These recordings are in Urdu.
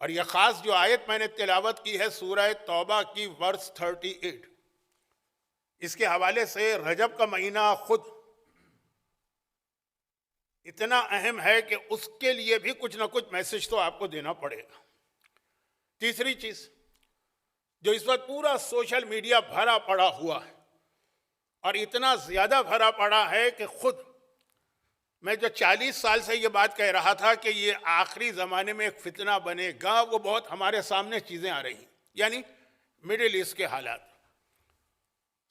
اور یہ خاص جو آیت میں نے تلاوت کی ہے سورہ توبہ کی ورس 38، اس کے حوالے سے رجب کا مہینہ خود اتنا اہم ہے کہ اس کے لیے بھی کچھ نہ کچھ میسج تو آپ کو دینا پڑے گا۔ تیسری چیز جو اس وقت پورا سوشل میڈیا بھرا پڑا ہوا ہے، اور اتنا زیادہ بھرا پڑا ہے کہ خود میں جو 40 سال سے یہ بات کہہ رہا تھا کہ یہ آخری زمانے میں ایک فتنہ بنے گا، وہ بہت ہمارے سامنے چیزیں آ رہی ہیں، یعنی مڈل ایسٹ کے حالات،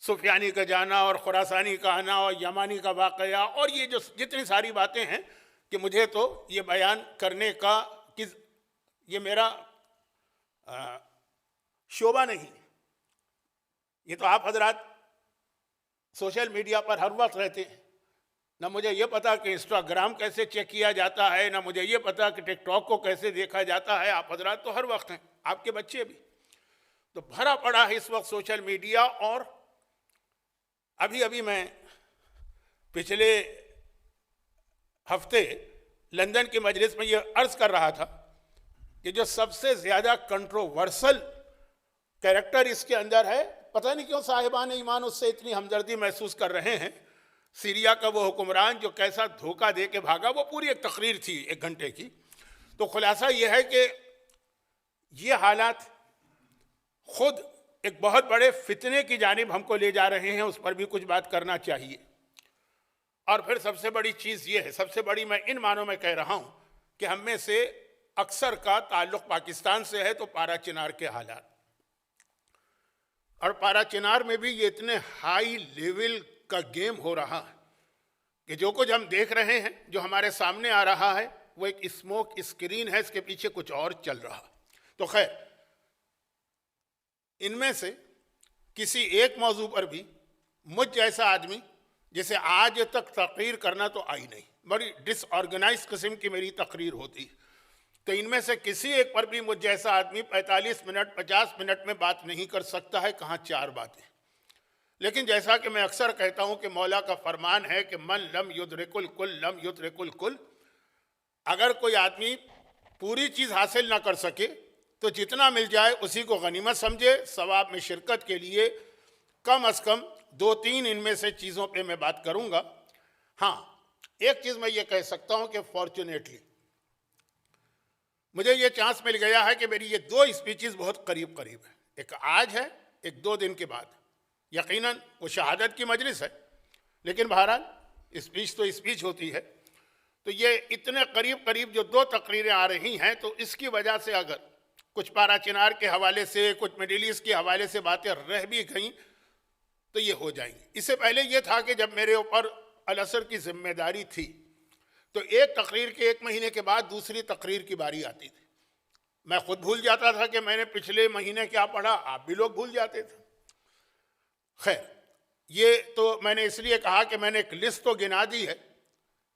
سفیانی کا جانا اور خراسانی کا آنا اور یمانی کا واقعہ، اور یہ جو جتنی ساری باتیں ہیں کہ مجھے تو یہ بیان کرنے کا کہ یہ میرا شعبہ نہیں، یہ تو آپ حضرات سوشل میڈیا پر ہر وقت رہتے ہیں، نہ مجھے یہ پتا کہ انسٹاگرام کیسے چیک کیا جاتا ہے، نہ مجھے یہ پتا کہ ٹک ٹاک کو کیسے دیکھا جاتا ہے۔ آپ حضرات تو ہر وقت ہیں، آپ کے بچے بھی تو بھرا پڑا ہے اس وقت سوشل میڈیا۔ اور ابھی میں پچھلے ہفتے لندن کی مجلس میں یہ عرض کر رہا تھا کہ جو سب سے زیادہ کنٹروورسل کیریکٹر اس کے اندر ہے، پتہ نہیں کیوں صاحبان ایمان اس سے اتنی ہمدردی محسوس کر رہے ہیں، سیریا کا وہ حکمران جو کیسا دھوکہ دے کے بھاگا، وہ پوری ایک تقریر تھی 1 گھنٹے کی۔ تو خلاصہ یہ ہے کہ یہ حالات خود ایک بہت بڑے فتنے کی جانب ہم کو لے جا رہے ہیں، اس پر بھی کچھ بات کرنا چاہیے۔ اور پھر سب سے بڑی چیز یہ ہے، سب سے بڑی میں ان معنوں میں کہہ رہا ہوں کہ ہم میں سے اکثر کا تعلق پاکستان سے ہے، تو پارا چنار کے حالات، اور پارا چنار میں بھی یہ اتنے ہائی لیول کا گیم ہو رہا ہے کہ جو کچھ ہم دیکھ رہے ہیں، جو ہمارے سامنے آ رہا ہے، وہ ایک اسموک اسکرین ہے، اس کے پیچھے کچھ اور چل رہا۔ تو خیر، ان میں سے کسی ایک موضوع پر بھی مجھ جیسا آدمی جسے آج تک تقریر کرنا تو آئی نہیں، بڑی ڈس آرگنائز قسم کی میری تقریر ہوتی، تو ان میں سے کسی ایک پر بھی مجھ جیسا آدمی 45 منٹ 50 منٹ میں بات نہیں کر سکتا ہے، کہاں 4 باتیں۔ لیکن جیسا کہ میں اکثر کہتا ہوں کہ مولا کا فرمان ہے کہ من لم یدرک الکل لم یدرک الکل، اگر کوئی آدمی پوری چیز حاصل نہ کر سکے تو جتنا مل جائے اسی کو غنیمت سمجھے، ثواب میں شرکت کے لیے کم از کم 2-3 ان میں سے چیزوں پہ میں بات کروں گا۔ ہاں، ایک چیز میں یہ کہہ سکتا ہوں کہ فارچونیٹلی مجھے یہ چانس مل گیا ہے کہ میری یہ 2 اسپیچز بہت قریب ہے، ایک آج ہے، ایک 2 دن کے بعد۔ یقیناً وہ شہادت کی مجلس ہے، لیکن بہرحال اسپیچ تو اسپیچ ہوتی ہے، تو یہ اتنے قریب جو 2 تقریریں آ رہی ہیں، تو اس کی وجہ سے اگر کچھ پارا چنار کے حوالے سے، کچھ مڈل ایسٹ کے حوالے سے باتیں رہ بھی گئیں تو یہ ہو جائیں گی۔ اس سے پہلے یہ تھا کہ جب میرے اوپر العصر کی ذمہ داری تھی تو ایک تقریر کے 1 مہینے کے بعد دوسری تقریر کی باری آتی تھی، میں خود بھول جاتا تھا کہ میں نے پچھلے مہینے کیا پڑھا، آپ بھی لوگ بھول جاتے تھے۔ خیر، یہ تو میں نے اس لیے کہا کہ میں نے ایک لسٹ تو گنا دی ہے،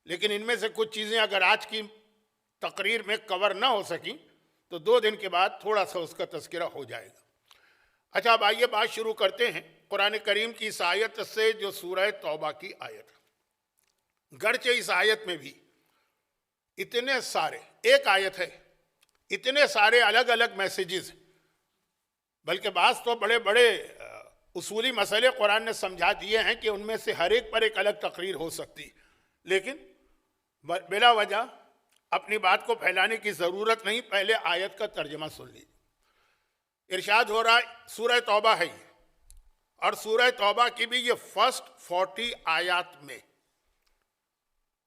لیکن ان میں سے کچھ چیزیں اگر آج کی تقریر میں کور نہ ہو سکیں تو 2 دن کے بعد تھوڑا سا اس کا تذکرہ ہو جائے گا۔ اچھا، اب آئیے بات شروع کرتے ہیں قرآن کریم کی اس آیت سے جو سورہ توبہ کی آیت ہے۔ گرچہ اس آیت میں بھی اتنے سارے، ایک آیت ہے، اتنے سارے الگ الگ میسیجز ہیں، بلکہ بعض تو بڑے بڑے اصولی مسئلے قرآن نے سمجھا دیے ہیں کہ ان میں سے ہر ایک پر ایک الگ تقریر ہو سکتی، لیکن بلا وجہ اپنی بات کو پھیلانے کی ضرورت نہیں۔ پہلے آیت کا ترجمہ سن لیجیے۔ ارشاد ہو رہا ہے، سورہ توبہ ہے یہ، اور سورہ توبہ کی بھی یہ فرسٹ 40 آیات میں،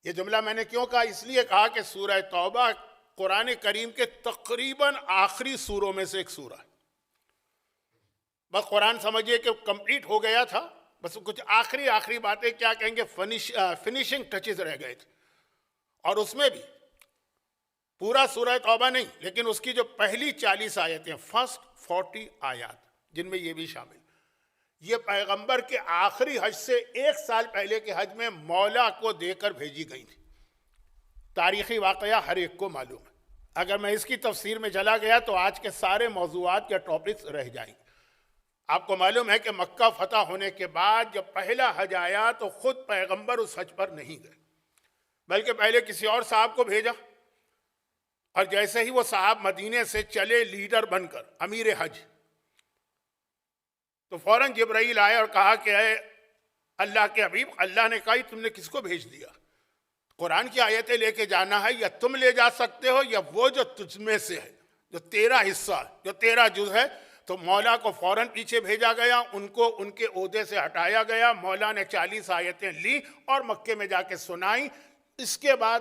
یہ جملہ میں نے کیوں کہا، اس لیے کہا کہ سورہ توبہ قرآن کریم کے تقریباً آخری سوروں میں سے ایک سورہ ہے۔ بس قرآن سمجھیے کہ کمپلیٹ ہو گیا تھا، بس کچھ آخری باتیں کیا کہیں گے، فنیشنگ ٹچز رہ گئے تھے، اور اس میں بھی پورا سورہ توبہ نہیں، لیکن اس کی جو پہلی 40 آیتیں، فرسٹ 40 آیات، جن میں یہ بھی شامل، یہ پیغمبر کے آخری حج سے 1 سال پہلے کے حج میں مولا کو دے کر بھیجی گئی تھی۔ تاریخی واقعہ ہر ایک کو معلوم ہے، اگر میں اس کی تفسیر میں چلا گیا تو آج کے سارے موضوعات یا ٹاپکس رہ جائیں گے۔ آپ کو معلوم ہے کہ مکہ فتح ہونے کے بعد جب پہلا حج آیا تو خود پیغمبر اس حج پر نہیں گئے، بلکہ پہلے کسی اور صاحب کو بھیجا، اور جیسے ہی وہ صاحب مدینے سے چلے لیڈر بن کر امیر حج، تو فوراً جبرائیل آئے اور کہا کہ اے اللہ کے حبیب، اللہ نے کہا تم نے کس کو بھیج دیا؟ قرآن کی آیتیں لے کے جانا ہے، یا تم لے جا سکتے ہو یا وہ جو تجھ میں سے ہے، جو تیرا حصہ، جو تیرا جز ہے۔ تو مولا کو فوراً پیچھے بھیجا گیا، ان کو ان کے عہدے سے ہٹایا گیا۔ مولا نے 40 آیتیں لی اور مکے میں جا کے سنائیں۔ اس کے بعد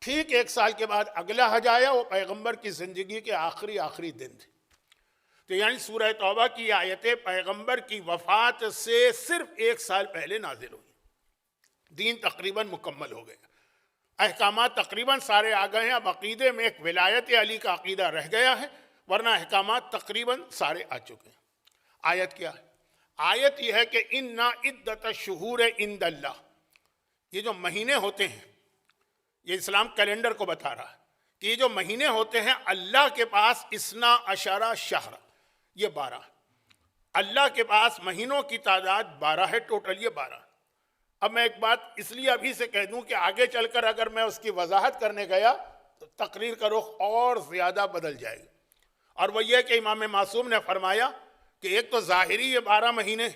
ٹھیک 1 سال کے بعد اگلا حج آیا، وہ پیغمبر کی زندگی کے آخری دن تھے۔ تو یعنی سورہ توبہ کی آیتیں پیغمبر کی وفات سے صرف 1 سال پہلے نازل ہوئی۔ دین تقریباً مکمل ہو گئے، احکامات تقریباً سارے آ گئے ہیں۔ اب عقیدے میں ایک ولایت علی کا عقیدہ رہ گیا ہے، ورنہ احکامات تقریباً سارے آ چکے ہیں۔ آیت کیا ہے؟ آیت یہ ہے کہ اِنَّ عِدَّةَ الشُّهُورِ عِندَ اللَّهِ، یہ جو مہینے ہوتے ہیں، یہ اسلام کیلنڈر کو بتا رہا ہے کہ یہ جو مہینے ہوتے ہیں اللہ کے پاس 12 شہر، یہ 12، اللہ کے پاس مہینوں کی تعداد 12 ہے، ٹوٹل یہ 12۔ اب میں ایک بات اس لیے ابھی سے کہہ دوں کہ آگے چل کر اگر میں اس کی وضاحت کرنے گیا تو تقریر کا رخ اور زیادہ بدل جائے گا، اور وہ یہ کہ امام معصوم نے فرمایا کہ ایک تو ظاہری یہ 12 مہینے،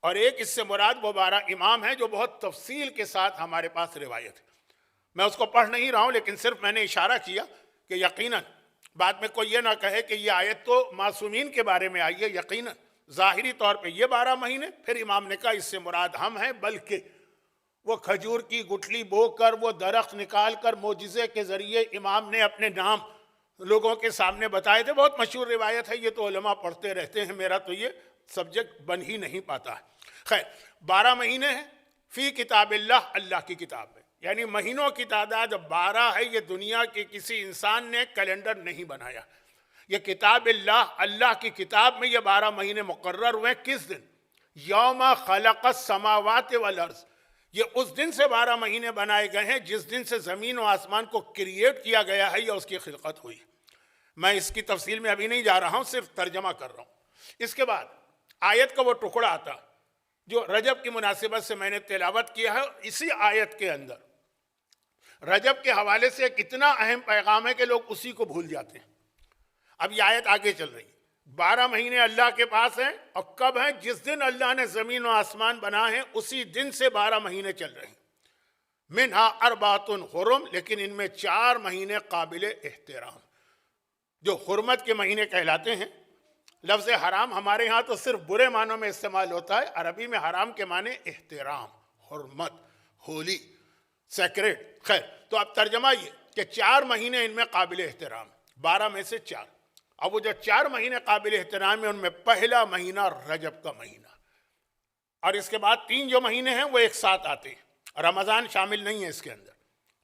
اور ایک اس سے مراد وہ 12 امام ہیں جو بہت تفصیل کے ساتھ ہمارے پاس روایت ہے۔ میں اس کو پڑھ نہیں رہا ہوں، لیکن صرف میں نے اشارہ کیا کہ یقیناً بعد میں کوئی یہ نہ کہے کہ یہ آیت تو معصومین کے بارے میں آئی ہے۔ یقیناً ظاہری طور پہ یہ 12 مہینے، پھر امام نے کہا اس سے مراد ہم ہیں، بلکہ وہ کھجور کی گٹھلی بو کر، وہ درخت نکال کر معجزے کے ذریعے امام نے اپنے نام لوگوں کے سامنے بتائے تھے۔ بہت مشہور روایت ہے، یہ تو علماء پڑھتے رہتے ہیں، میرا تو یہ سبجیکٹ بن ہی نہیں پاتا ہے۔ خیر، 12 مہینے ہیں فی کتاب اللہ، اللہ کی کتاب میں، یعنی مہینوں کی تعداد 12 ہے۔ یہ دنیا کے کسی انسان نے کیلنڈر نہیں بنایا، یہ کتاب اللہ، اللہ کی کتاب میں یہ 12 مہینے مقرر ہوئے۔ کس دن؟ یوم خلق السماوات والارض، یہ اس دن سے 12 مہینے بنائے گئے ہیں جس دن سے زمین و آسمان کو کریٹ کیا گیا ہے یا اس کی خلقت ہوئی۔ میں اس کی تفصیل میں ابھی نہیں جا رہا ہوں، صرف ترجمہ کر رہا ہوں۔ اس کے بعد آیت کا وہ ٹکڑا آتا جو رجب کی مناسبت سے میں نے تلاوت کیا ہے۔ اسی آیت کے اندر رجب کے حوالے سے ایک اتنا اہم پیغام ہے کہ لوگ اسی کو بھول جاتے ہیں۔ اب یہ آیت آگے چل رہی ہے، 12 مہینے اللہ کے پاس ہیں، اور کب ہیں؟ جس دن اللہ نے زمین و آسمان بنا ہے اسی دن سے 12 مہینے چل رہے ہیں۔ منہا اربعۃ حرم، لیکن ان میں 4 مہینے قابل احترام جو حرمت کے مہینے کہلاتے ہیں۔ لفظ حرام ہمارے ہاں تو صرف برے معنوں میں استعمال ہوتا ہے، عربی میں حرام کے معنی احترام، حرمت، ہولی، سیکریٹ۔ خیر، تو اب ترجمہ یہ کہ 4 مہینے ان میں قابل احترام، 12 میں سے 4۔ اب وہ جو 4 مہینے قابل احترام ہیں ان میں پہلا مہینہ رجب کا مہینہ، اور اس کے بعد 3 جو مہینے ہیں وہ ایک ساتھ آتے ہیں، رمضان شامل نہیں ہے اس کے اندر۔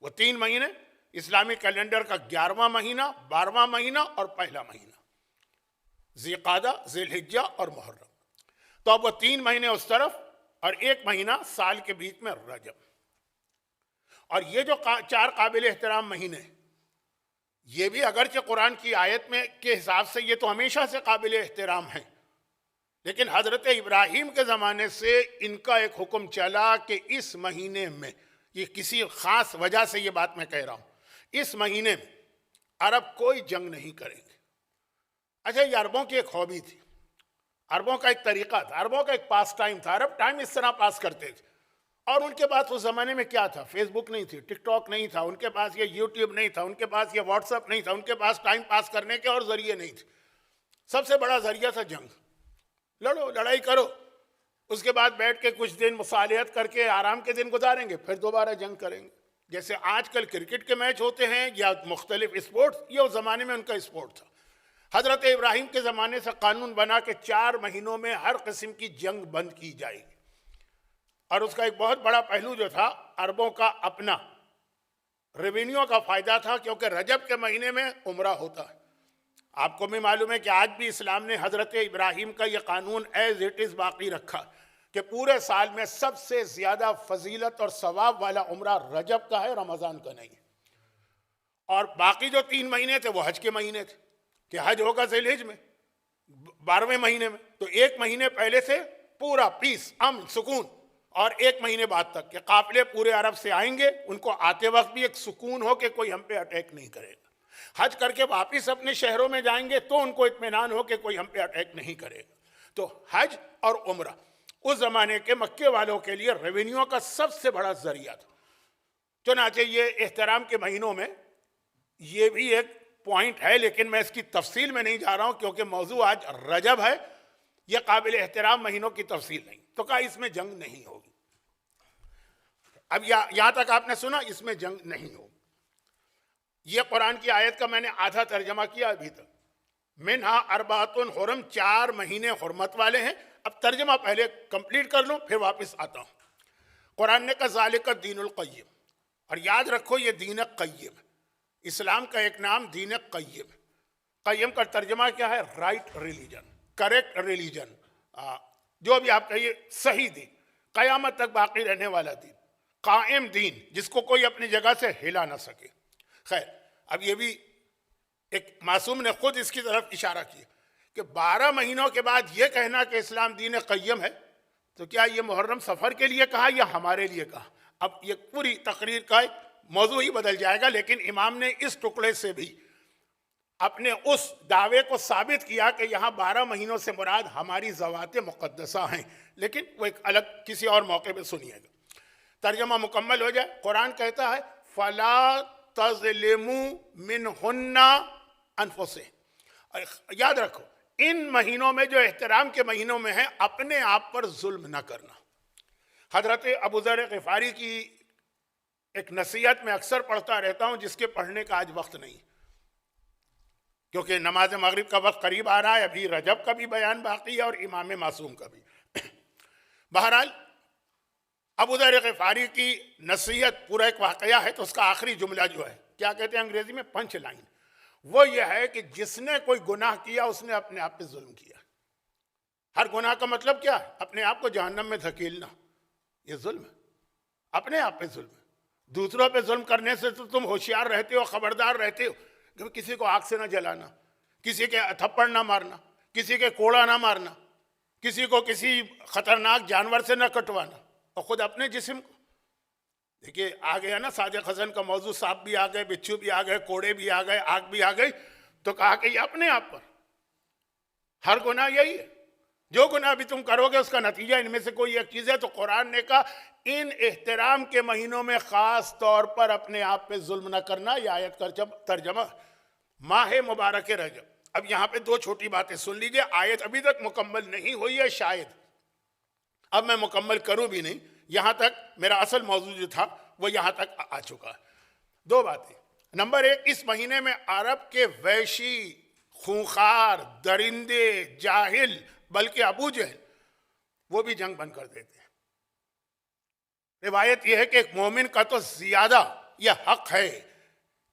وہ 3 مہینے اسلامی کیلنڈر کا 11واں مہینہ، 12واں مہینہ اور پہلا مہینہ، ذی قعدہ، ذی الحجہ اور محرم۔ تو اب وہ 3 مہینے اس طرف اور 1 مہینہ سال کے بیچ میں رجب۔ اور یہ جو 4 قابل احترام مہینے، یہ بھی اگرچہ قرآن کی آیت میں کے حساب سے یہ تو ہمیشہ سے قابل احترام ہیں، لیکن حضرت ابراہیم کے زمانے سے ان کا ایک حکم چلا کہ اس مہینے میں، یہ کسی خاص وجہ سے یہ بات میں کہہ رہا ہوں، اس مہینے میں عرب کوئی جنگ نہیں کریں گے۔ اچھا، یہ عربوں کی ایک ہابی تھی، عربوں کا ایک طریقہ تھا، عربوں کا ایک پاس ٹائم تھا۔ عرب ٹائم اس طرح پاس کرتے تھے، اور ان کے پاس اس زمانے میں کیا تھا؟ فیس بک نہیں تھی، ٹک ٹاک نہیں تھا، ان کے پاس یہ یوٹیوب نہیں تھا، ان کے پاس یہ واٹس ایپ نہیں تھا، ان کے پاس ٹائم پاس کرنے کے اور ذریعے نہیں تھے۔ سب سے بڑا ذریعہ تھا جنگ، لڑو، لڑائی کرو، اس کے بعد بیٹھ کے کچھ دن مصالحت کر کے آرام کے دن گزاریں گے، پھر دوبارہ جنگ کریں گے۔ جیسے آج کل کرکٹ کے میچ ہوتے ہیں یا مختلف اسپورٹس، یہ اس زمانے میں ان کا اسپورٹ تھا۔ حضرت ابراہیم کے زمانے سے قانون بنا کہ 4 مہینوں میں ہر قسم کی جنگ بند کی جائے گی، اور اس کا ایک بہت بڑا پہلو جو تھا، عربوں کا اپنا ریونیو کا فائدہ تھا، کیونکہ رجب کے مہینے میں عمرہ ہوتا ہے۔ آپ کو بھی معلوم ہے کہ آج بھی اسلام نے حضرت ابراہیم کا یہ قانون ایز اٹ از باقی رکھا کہ پورے سال میں سب سے زیادہ فضیلت اور ثواب والا عمرہ رجب کا ہے، رمضان کا نہیں۔ اور باقی جو 3 مہینے تھے وہ حج کے مہینے تھے کہ حج ہوگا ذی الحجہ میں، 12ویں مہینے میں، تو 1 مہینے پہلے سے پورا پیس، امن، سکون، اور 1 مہینے بعد تک کہ قافلے پورے عرب سے آئیں گے، ان کو آتے وقت بھی ایک سکون ہو کہ کوئی ہم پہ اٹیک نہیں کرے گا۔ حج کر کے واپس اپنے شہروں میں جائیں گے تو ان کو اطمینان ہو کہ کوئی ہم پہ اٹیک نہیں کرے گا. تو حج اور عمرہ اس زمانے کے مکے والوں کے لیے ریونیو کا سب سے بڑا ذریعہ تھا. چنانچہ یہ احترام کے مہینوں میں یہ بھی ایک پوائنٹ ہے، لیکن میں اس کی تفصیل میں نہیں جا رہا ہوں کیونکہ موضوع آج رجب ہے. یہ قابل احترام مہینوں کی تفصیل نہیں، تو کہا اس میں جنگ نہیں ہوگی. اب یہاں تک آپ نے سنا اس میں جنگ نہیں ہوگی. یہ قرآن کی آیت کا میں نے آدھا ترجمہ کیا ابھی تک. منہا اربعۃ حرم، 4 مہینے حرمت والے ہیں. اب ترجمہ پہلے کمپلیٹ کر لوں پھر واپس آتا ہوں. قرآن نے کہا ذالک الدین القیم، اور یاد رکھو یہ دین قیم، اسلام کا ایک نام دین قیم. قیم کا ترجمہ کیا ہے؟ رائٹ ریلیجن، کریکٹ ریلیجن، جو بھی آپ کہیے صحیح دین، قیامت تک باقی رہنے والا دین، قائم دین جس کو کوئی اپنی جگہ سے ہلا نہ سکے. خیر، اب یہ بھی ایک معصوم نے خود اس کی طرف اشارہ کیا کہ 12 مہینوں کے بعد یہ کہنا کہ اسلام دین قیم ہے، تو کیا یہ محرم سفر کے لیے کہا یا ہمارے لیے کہا؟ اب یہ پوری تقریر کا ایک موضوع ہی بدل جائے گا، لیکن امام نے اس ٹکڑے سے بھی اپنے اس دعوے کو ثابت کیا کہ یہاں 12 مہینوں سے مراد ہماری ذوات مقدسہ ہیں، لیکن وہ ایک الگ کسی اور موقع پہ سنیے گا. ترجمہ مکمل ہو جائے. قرآن کہتا ہے فَلَا تَظْلِمُوا مِنْهُنَّ أَنفُسَهُمْ. یاد رکھو ان مہینوں میں جو احترام کے مہینوں میں ہیں اپنے آپ پر ظلم نہ کرنا. حضرت ابو ذر غفاری کی ایک نصیحت میں اکثر پڑھتا رہتا ہوں جس کے پڑھنے کا آج وقت نہیں کیونکہ نماز مغرب کا وقت قریب آ رہا ہے. ابھی رجب کا بھی بیان باقی ہے اور امام معصوم کا بھی. بہرحال ابو ذر غفاری کی نصیحت پورا ایک واقعہ ہے، تو اس کا آخری جملہ جو ہے کیا کہتے ہیں انگریزی میں پنچ لائن، وہ یہ ہے کہ جس نے کوئی گناہ کیا اس نے اپنے آپ پہ ظلم کیا. ہر گناہ کا مطلب کیا ہے؟ اپنے آپ کو جہنم میں دھکیلنا. یہ ظلم ہے، اپنے آپ پہ ظلم ہے. دوسروں پہ ظلم کرنے سے تو تم ہوشیار رہتے ہو، خبردار رہتے ہو کہ کسی کو آگ سے نہ جلانا، کسی کے تھپڑ نہ مارنا، کسی کے کوڑا نہ مارنا، کسی کو کسی خطرناک جانور سے نہ کٹوانا، اور خود اپنے جسم کو. دیکھیے آ گیا نا صادق حسن کا موضوع، سانپ بھی آ گئے، بچھو بھی آ گئے، کوڑے بھی آ گئے، آگ بھی آ گئی. تو کہا کہ یہ اپنے آپ پر ہر گناہ یہی ہے. جو گناہ بھی تم کرو گے اس کا نتیجہ ان میں سے کوئی ایک چیز ہے. تو قرآن نے کہا ان احترام کے مہینوں میں خاص طور پر اپنے آپ پہ ظلم نہ کرنا. یہ آیت کا ترجمہ ماہ مبارک رجب. اب یہاں پہ 2 چھوٹی باتیں سن لیجئے. آیت ابھی تک مکمل نہیں ہوئی ہے، شاید اب میں مکمل کروں بھی نہیں. یہاں تک میرا اصل موضوع جو تھا وہ یہاں تک آ چکا ہے. 2 باتیں. نمبر 1، اس مہینے میں عرب کے وحشی، خونخوار، درندے، جاہل، بلکہ ابو جہل وہ بھی جنگ بند کر دیتے ہیں. روایت یہ ہے کہ ایک مومن کا تو زیادہ یہ حق ہے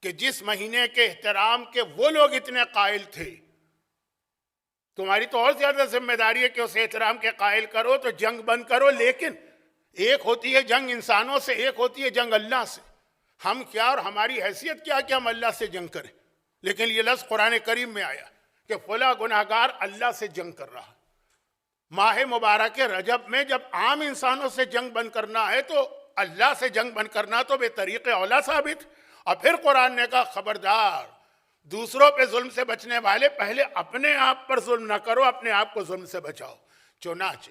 کہ جس مہینے کے احترام کے وہ لوگ اتنے قائل تھے، تمہاری تو اور زیادہ ذمہ داری ہے کہ اس احترام کے قائل کرو، تو جنگ بند کرو. لیکن ایک ہوتی ہے جنگ انسانوں سے، ایک ہوتی ہے جنگ اللہ سے. ہم کیا اور ہماری حیثیت کیا کہ ہم اللہ سے جنگ کریں؟ لیکن یہ لفظ قرآن کریم میں آیا کہ فلاں گناہگار اللہ سے جنگ کر رہا. ماہ مبارک رجب میں جب عام انسانوں سے جنگ بند کرنا ہے تو اللہ سے جنگ بند کرنا تو بے طریق اولا ثابت. اور پھر قرآن نے کہا خبردار، دوسروں پہ ظلم سے بچنے والے پہلے اپنے آپ پر ظلم نہ کرو، اپنے آپ کو ظلم سے بچاؤ. چنانچہ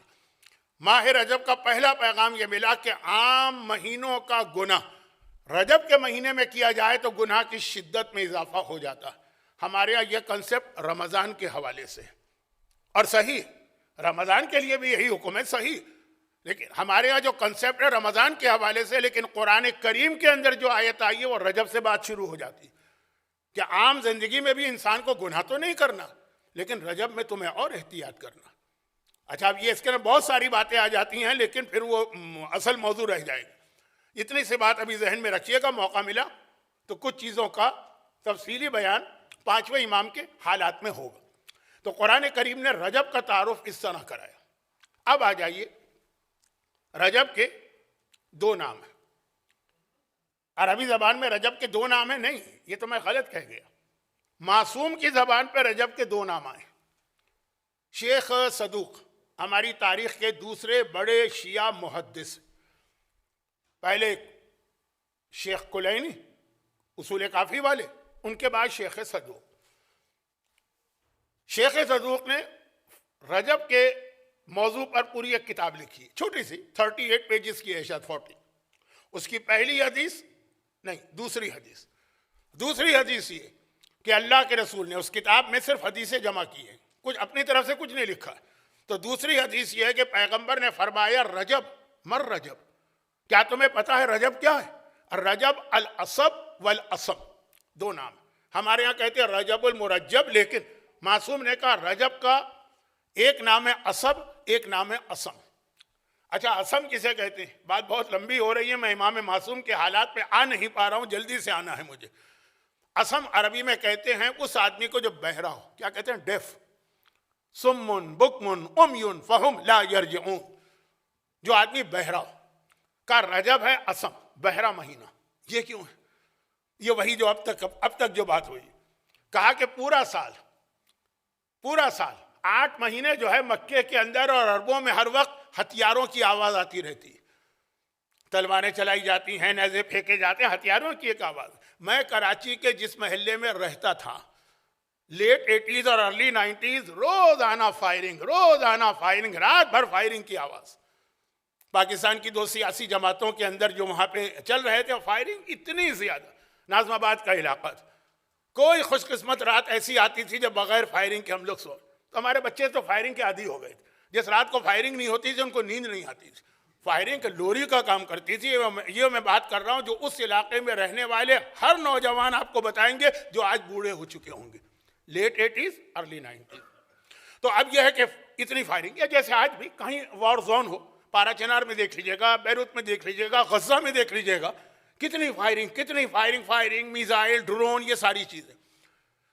ماہ رجب کا پہلا پیغام یہ ملا کہ عام مہینوں کا گناہ رجب کے مہینے میں کیا جائے تو گناہ کی شدت میں اضافہ ہو جاتا. ہمارے یہاں یہ کنسپٹ رمضان کے حوالے سے، اور صحیح رمضان کے لیے بھی یہی حکم ہے، صحیح. لیکن ہمارے یہاں جو کنسپٹ ہے رمضان کے حوالے سے، لیکن قرآن کریم کے اندر جو آیت آئی ہے وہ رجب سے بات شروع ہو جاتی کہ عام زندگی میں بھی انسان کو گناہ تو نہیں کرنا، لیکن رجب میں تمہیں اور احتیاط کرنا. اچھا، اب یہ اس کے اندر بہت ساری باتیں آ جاتی ہیں، لیکن پھر وہ اصل موضوع رہ جائے گا. اتنی سی بات ابھی ذہن میں رکھیے گا، موقع ملا تو کچھ چیزوں کا تفصیلی بیان 5ویں امام کے حالات میں ہوگا. تو قرآن کریم نے رجب کا تعارف اس طرح کرایا. اب آ جائیے، رجب کے 2 نام ہیں. عربی زبان میں رجب کے 2 نام ہیں نہیں، یہ تو میں غلط کہہ گیا. معصوم کی زبان پہ رجب کے 2 نام آئے. شیخ صدوق ہماری تاریخ کے دوسرے بڑے شیعہ محدث، پہلے شیخ کلینی اصول کافی والے، ان کے بعد شیخ صدوق. شیخ صدوق نے رجب کے موضوع پر پوری ایک کتاب لکھی، چھوٹی سی 38 پیجز کی ہے، شاید 40. اس کی پہلی حدیث نہیں، دوسری حدیث یہ کہ اللہ کے رسول نے اس کتاب میں صرف حدیثیں جمع کی ہیں، کچھ اپنی طرف سے کچھ نہیں لکھا. تو دوسری حدیث یہ ہے کہ پیغمبر نے فرمایا رجب مر رجب، کیا تمہیں پتا ہے رجب کیا ہے؟ رجب العصب والعصم، دو نام. ہمارے ہاں کہتے ہیں رجب المرجب، لیکن معصوم نے کہا رجب کا ایک نام ہے عصب، ایک نام ہے عصم. اچھا عصم کسے کہتے ہیں؟ بات بہت لمبی ہو رہی ہے، میں امام معصوم کے حالات پہ آ نہیں پا رہا ہوں، جلدی سے آنا ہے مجھے. عصم عربی میں کہتے ہیں اس آدمی کو جو بہرا ہو، کیا کہتے ہیں؟ ڈیف. سمن بکمن امیون فہم لا یرجعون، جو آدمی بہرا ہو. کا رجب ہے عصم، بہرا مہینہ. یہ کیوں ہے؟ یہ وہی جو اب تک جو بات ہوئی. کہا کہ پورا سال 8 مہینے جو ہے مکے کے اندر اور عربوں میں ہر وقت ہتھیاروں کی آواز آتی رہتی، تلواریں چلائی جاتی ہیں، نیزے پھینکے جاتے ہیں، ہتھیاروں کی ایک آواز. میں کراچی کے جس محلے میں رہتا تھا، لیٹ 80s اور ارلی 90s، روزانہ فائرنگ، رات بھر فائرنگ کی آواز. پاکستان کی 2 سیاسی جماعتوں کے اندر جو وہاں پہ چل رہے تھے، فائرنگ اتنی زیادہ. ناظم آباد کا علاقہ تھا، کوئی خوش قسمت رات ایسی آتی تھی جب بغیر فائرنگ کے ہم لوگ سو. تو ہمارے بچے تو فائرنگ کے عادی ہو گئے تھے. جس رات کو فائرنگ نہیں ہوتی تھی ان کو نیند نہیں آتی تھی. فائرنگ لوری کا کام کرتی تھی. یہ میں بات کر رہا ہوں جو اس علاقے میں رہنے والے ہر نوجوان آپ کو بتائیں گے جو آج بوڑھے ہو چکے ہوں گے، لیٹ 80s ارلی 90s. تو اب یہ ہے کہ اتنی فائرنگ، یا جیسے آج بھی کہیں وار زون ہو، پارا چنار میں دیکھ لیجئے گا، بیروت میں دیکھ لیجئے گا، غزہ میں دیکھ لیجئے گا، کتنی فائرنگ، میزائل، ڈرون، یہ ساری چیزیں.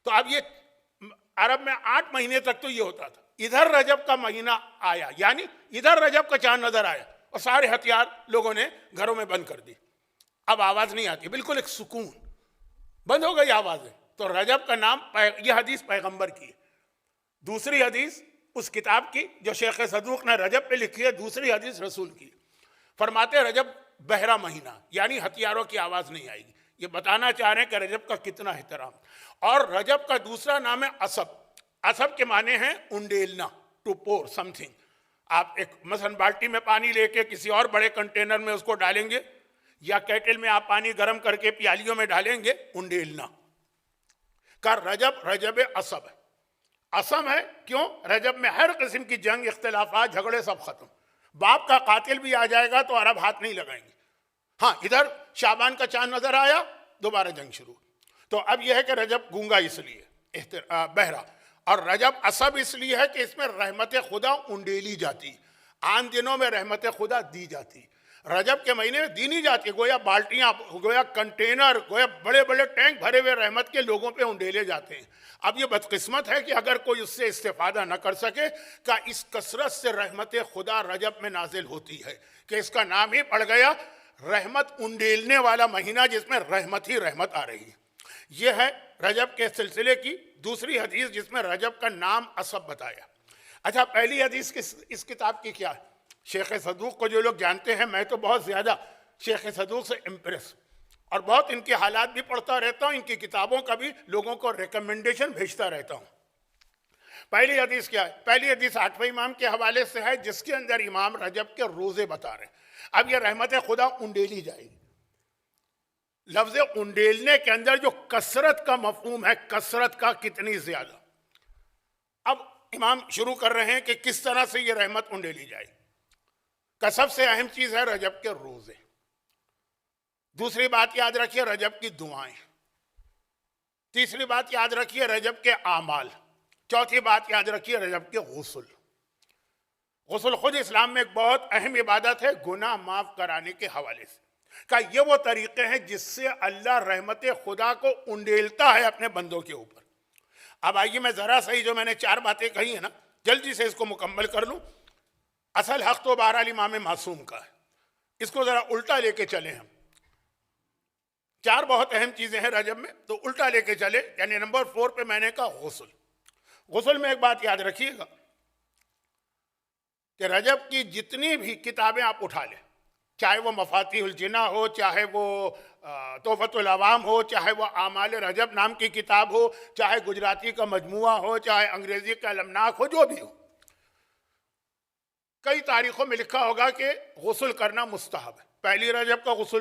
تو اب یہ عرب میں 8 مہینے تک تو یہ ہوتا تھا. ادھر رجب کا مہینہ آیا، یعنی ادھر رجب کا چاند نظر آیا اور سارے ہتھیار لوگوں نے گھروں میں بند کر دی. اب آواز نہیں آتی، بالکل ایک سکون، بند ہو گئی آوازیں. تو رجب کا نام، یہ حدیث پیغمبر کی ہے. دوسری حدیث اس کتاب کی جو شیخ صدوق نے رجب پہ لکھی ہے، دوسری حدیث رسول کی. فرماتے رجب بہرا مہینہ، یعنی ہتھیاروں کی آواز نہیں آئے گی. یہ بتانا چاہ رہے ہیں کہ رجب کا کتنا احترام. اور رجب کا دوسرا نام ہے عصب. عصب کے معنی ہیں انڈیلنا، ٹو پور سم تھنگ. آپ ایک مثلا بالٹی میں پانی لے کے کسی اور بڑے کنٹینر میں اس کو ڈالیں گے، یا کیٹل میں آپ پانی گرم کر کے پیالیوں میں ڈالیں گے، انڈیلنا کا رجب عصب ہے. عصم ہے کیوں؟ رجب میں ہر قسم کی جنگ، اختلافات، جھگڑے سب ختم. باپ کا قاتل بھی آ جائے گا تو عرب ہاتھ نہیں لگائیں گے. ہاں ادھر شعبان کا چاند نظر آیا، دوبارہ جنگ شروع. تو اب یہ ہے کہ رجب گونگا اس لیے بہرا، اور رجب عصب اس لیے ہے کہ اس میں رحمت خدا انڈیلی جاتی. عام دنوں میں رحمت خدا دی جاتی، رجب کے مہینے میں دی نہیں جاتی. گویا بالٹیاں، گویا کنٹینر، گویا بڑے بڑے ٹینک بھرے ہوئے رحمت کے لوگوں پہ انڈیلے جاتے ہیں. اب یہ بدقسمت ہے کہ اگر کوئی اس سے استفادہ نہ کر سکے، کہ اس کثرت سے رحمت خدا رجب میں نازل ہوتی ہے کہ اس کا نام ہی پڑ گیا رحمت انڈیلنے والا مہینہ، جس میں رحمت ہی رحمت آ رہی ہے. یہ ہے رجب کے سلسلے کی دوسری حدیث جس میں رجب کا نام عصب بتایا. اچھا پہلی حدیث اس کتاب کی کیا ہے؟ شیخ صدوق کو جو لوگ جانتے ہیں، میں تو بہت زیادہ شیخ صدوق سے امپریس، اور بہت ان کے حالات بھی پڑھتا رہتا ہوں، ان کی کتابوں کا بھی لوگوں کو ریکمنڈیشن بھیجتا رہتا ہوں. پہلی حدیث کیا ہے؟ پہلی حدیث 8ویں امام کے حوالے سے ہے، جس کے اندر امام رجب کے روزے بتا رہے ہیں. اب یہ رحمت خدا انڈیلی جائے گی. لفظ انڈیلنے کے اندر جو کثرت کا مفہوم ہے، کثرت کا کتنی زیادہ. اب امام شروع کر رہے ہیں کہ کس طرح سے یہ رحمت انڈیلی جائے. کا سب سے اہم چیز ہے رجب کے روزے. دوسری بات یاد رکھیے رجب کی دعائیں. تیسری بات یاد رکھیے رجب کے اعمال. چوتھی بات یاد رکھیے رجب کے غسل. غسل خود اسلام میں ایک بہت اہم عبادت ہے گناہ معاف کرانے کے حوالے سے. کہ یہ وہ طریقے ہیں جس سے اللہ رحمت خدا کو انڈیلتا ہے اپنے بندوں کے اوپر. اب آئیے میں ذرا صحیح جو میں نے 4 باتیں کہی ہیں نا، جلدی سے اس کو مکمل کر لوں. اصل حق تو بہرحال امام معصوم کا ہے، اس کو ذرا الٹا لے کے چلیں ہم. 4 بہت اہم چیزیں ہیں رجب میں، تو الٹا لے کے چلے. یعنی نمبر 4 پہ میں نے کہا غسل. غسل میں ایک بات یاد رکھیے گا کہ رجب کی جتنی بھی کتابیں آپ اٹھا لیں، چاہے وہ مفاتیح الجنہ ہو، چاہے وہ تحفۃ العوام ہو، چاہے وہ اعمال رجب نام کی کتاب ہو، چاہے گجراتی کا مجموعہ ہو، چاہے انگریزی کا المناک ہو، جو بھی ہو، کئی تاریخوں میں لکھا ہوگا کہ غسل کرنا مستحب ہے۔ پہلی رجب کا غسل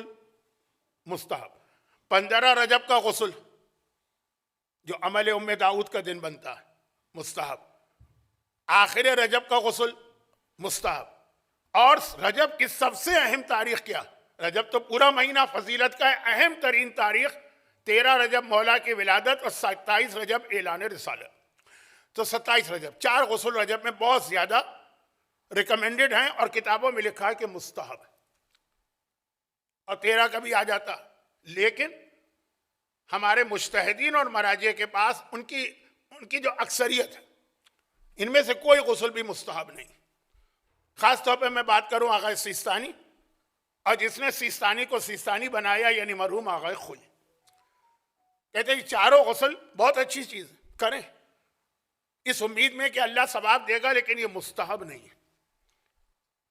مستحب، 15 رجب کا غسل جو عمل ام داؤد کا دن بنتا ہے مستحب، آخر رجب کا غسل مستحب۔ اور رجب کی سب سے اہم تاریخ کیا؟ رجب تو پورا مہینہ فضیلت کا ہے، اہم ترین تاریخ 13 رجب مولا کی ولادت اور 27 رجب اعلان رسالت۔ تو 27 رجب، 4 غسل رجب میں بہت زیادہ ریکمینڈڈ ہیں اور کتابوں میں لکھا ہے کہ مستحب ہے، اور 13 کا بھی آ جاتا، لیکن ہمارے مجتہدین اور مراجع کے پاس ان کی جو اکثریت ہے، ان میں سے کوئی غسل بھی مستحب نہیں۔ خاص طور پہ میں بات کروں آغا سیستانی، اور جس نے سیستانی کو سیستانی بنایا یعنی مرحوم آغا خوئی، کہتے ہیں چاروں غسل بہت اچھی چیز کریں اس امید میں کہ اللہ ثواب دے گا، لیکن یہ مستحب نہیں ہے۔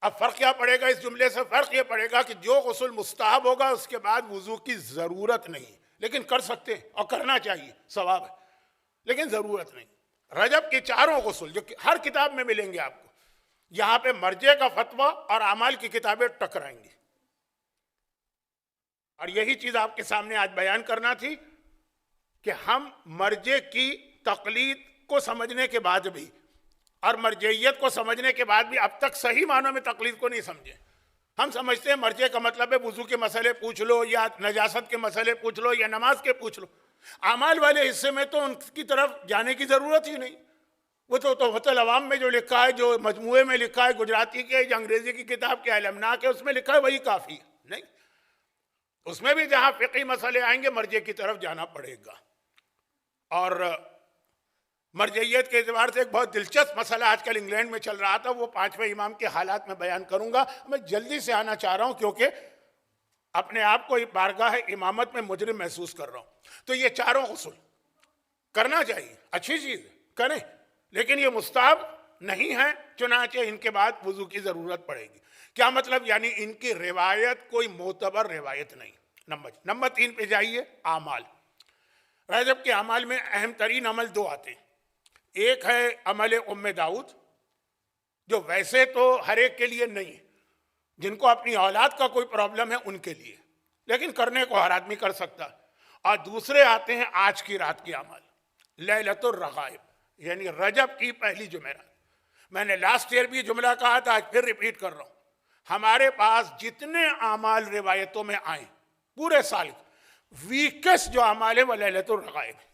اب فرق کیا پڑے گا اس جملے سے؟ فرق یہ پڑے گا کہ جو غسل مستحب ہوگا اس کے بعد وضو کی ضرورت نہیں، لیکن کر سکتے ہیں اور کرنا چاہیے، ثواب ہے، لیکن ضرورت نہیں۔ رجب کے چاروں غسل جو ہر کتاب میں ملیں گے آپ کو، یہاں پہ مرجع کا فتویٰ اور اعمال کی کتابیں ٹکرائیں گی، اور یہی چیز آپ کے سامنے آج بیان کرنا تھی کہ ہم مرجع کی تقلید کو سمجھنے کے بعد بھی اور مرجعیت کو سمجھنے کے بعد بھی اب تک صحیح معنوں میں تقلید کو نہیں سمجھے۔ ہم سمجھتے ہیں مرجع کا مطلب ہے وضو کے مسئلے پوچھ لو، یا نجاست کے مسئلے پوچھ لو، یا نماز کے پوچھ لو۔ اعمال والے حصے میں تو ان کی طرف جانے کی ضرورت ہی نہیں، وہ تو تحفۃ العوام میں جو لکھا ہے، جو مجموعے میں لکھا ہے، گجراتی کے یا انگریزی کی کتاب کے المناک ہے، اس میں لکھا ہے وہی کافی ہے۔ نہیں، اس میں بھی جہاں فقہی مسئلے آئیں گے مرجع کی طرف جانا پڑے گا۔ اور مرجعیت کے اعتبار سے ایک بہت دلچسپ مسئلہ آج کل انگلینڈ میں چل رہا تھا، وہ 5ویں امام کے حالات میں بیان کروں گا۔ میں جلدی سے آنا چاہ رہا ہوں کیونکہ اپنے آپ کو بارگاہ امامت میں مجرم محسوس کر رہا ہوں۔ تو یہ چاروں غسل کرنا چاہیے، اچھی چیز ہے، کریں، لیکن یہ مستحب نہیں ہے، چنانچہ ان کے بعد وضو کی ضرورت پڑے گی۔ کیا مطلب؟ یعنی ان کی روایت کوئی معتبر روایت نہیں۔ نمبر 3 پہ جائیے، اعمال۔ رجب کے اعمال میں اہم ترین عمل 2 آتے ہیں۔ ایک ہے عمل ام داؤد، جو ویسے تو ہر ایک کے لیے نہیں، جن کو اپنی اولاد کا کوئی پرابلم ہے ان کے لیے، لیکن کرنے کو ہر آدمی کر سکتا۔ اور دوسرے آتے ہیں آج کی رات کے اعمال، لیلۃ الرغائب، یعنی رجب کی پہلی جمعرات۔ میں نے لاسٹ ایئر بھی جملہ کہا تھا، آج پھر ریپیٹ کر رہا ہوں۔ ہمارے پاس جتنے اعمال روایتوں میں آئیں پورے سال، ویکسٹ جو اعمال ہے وہ لیلۃ الرغائب ہے،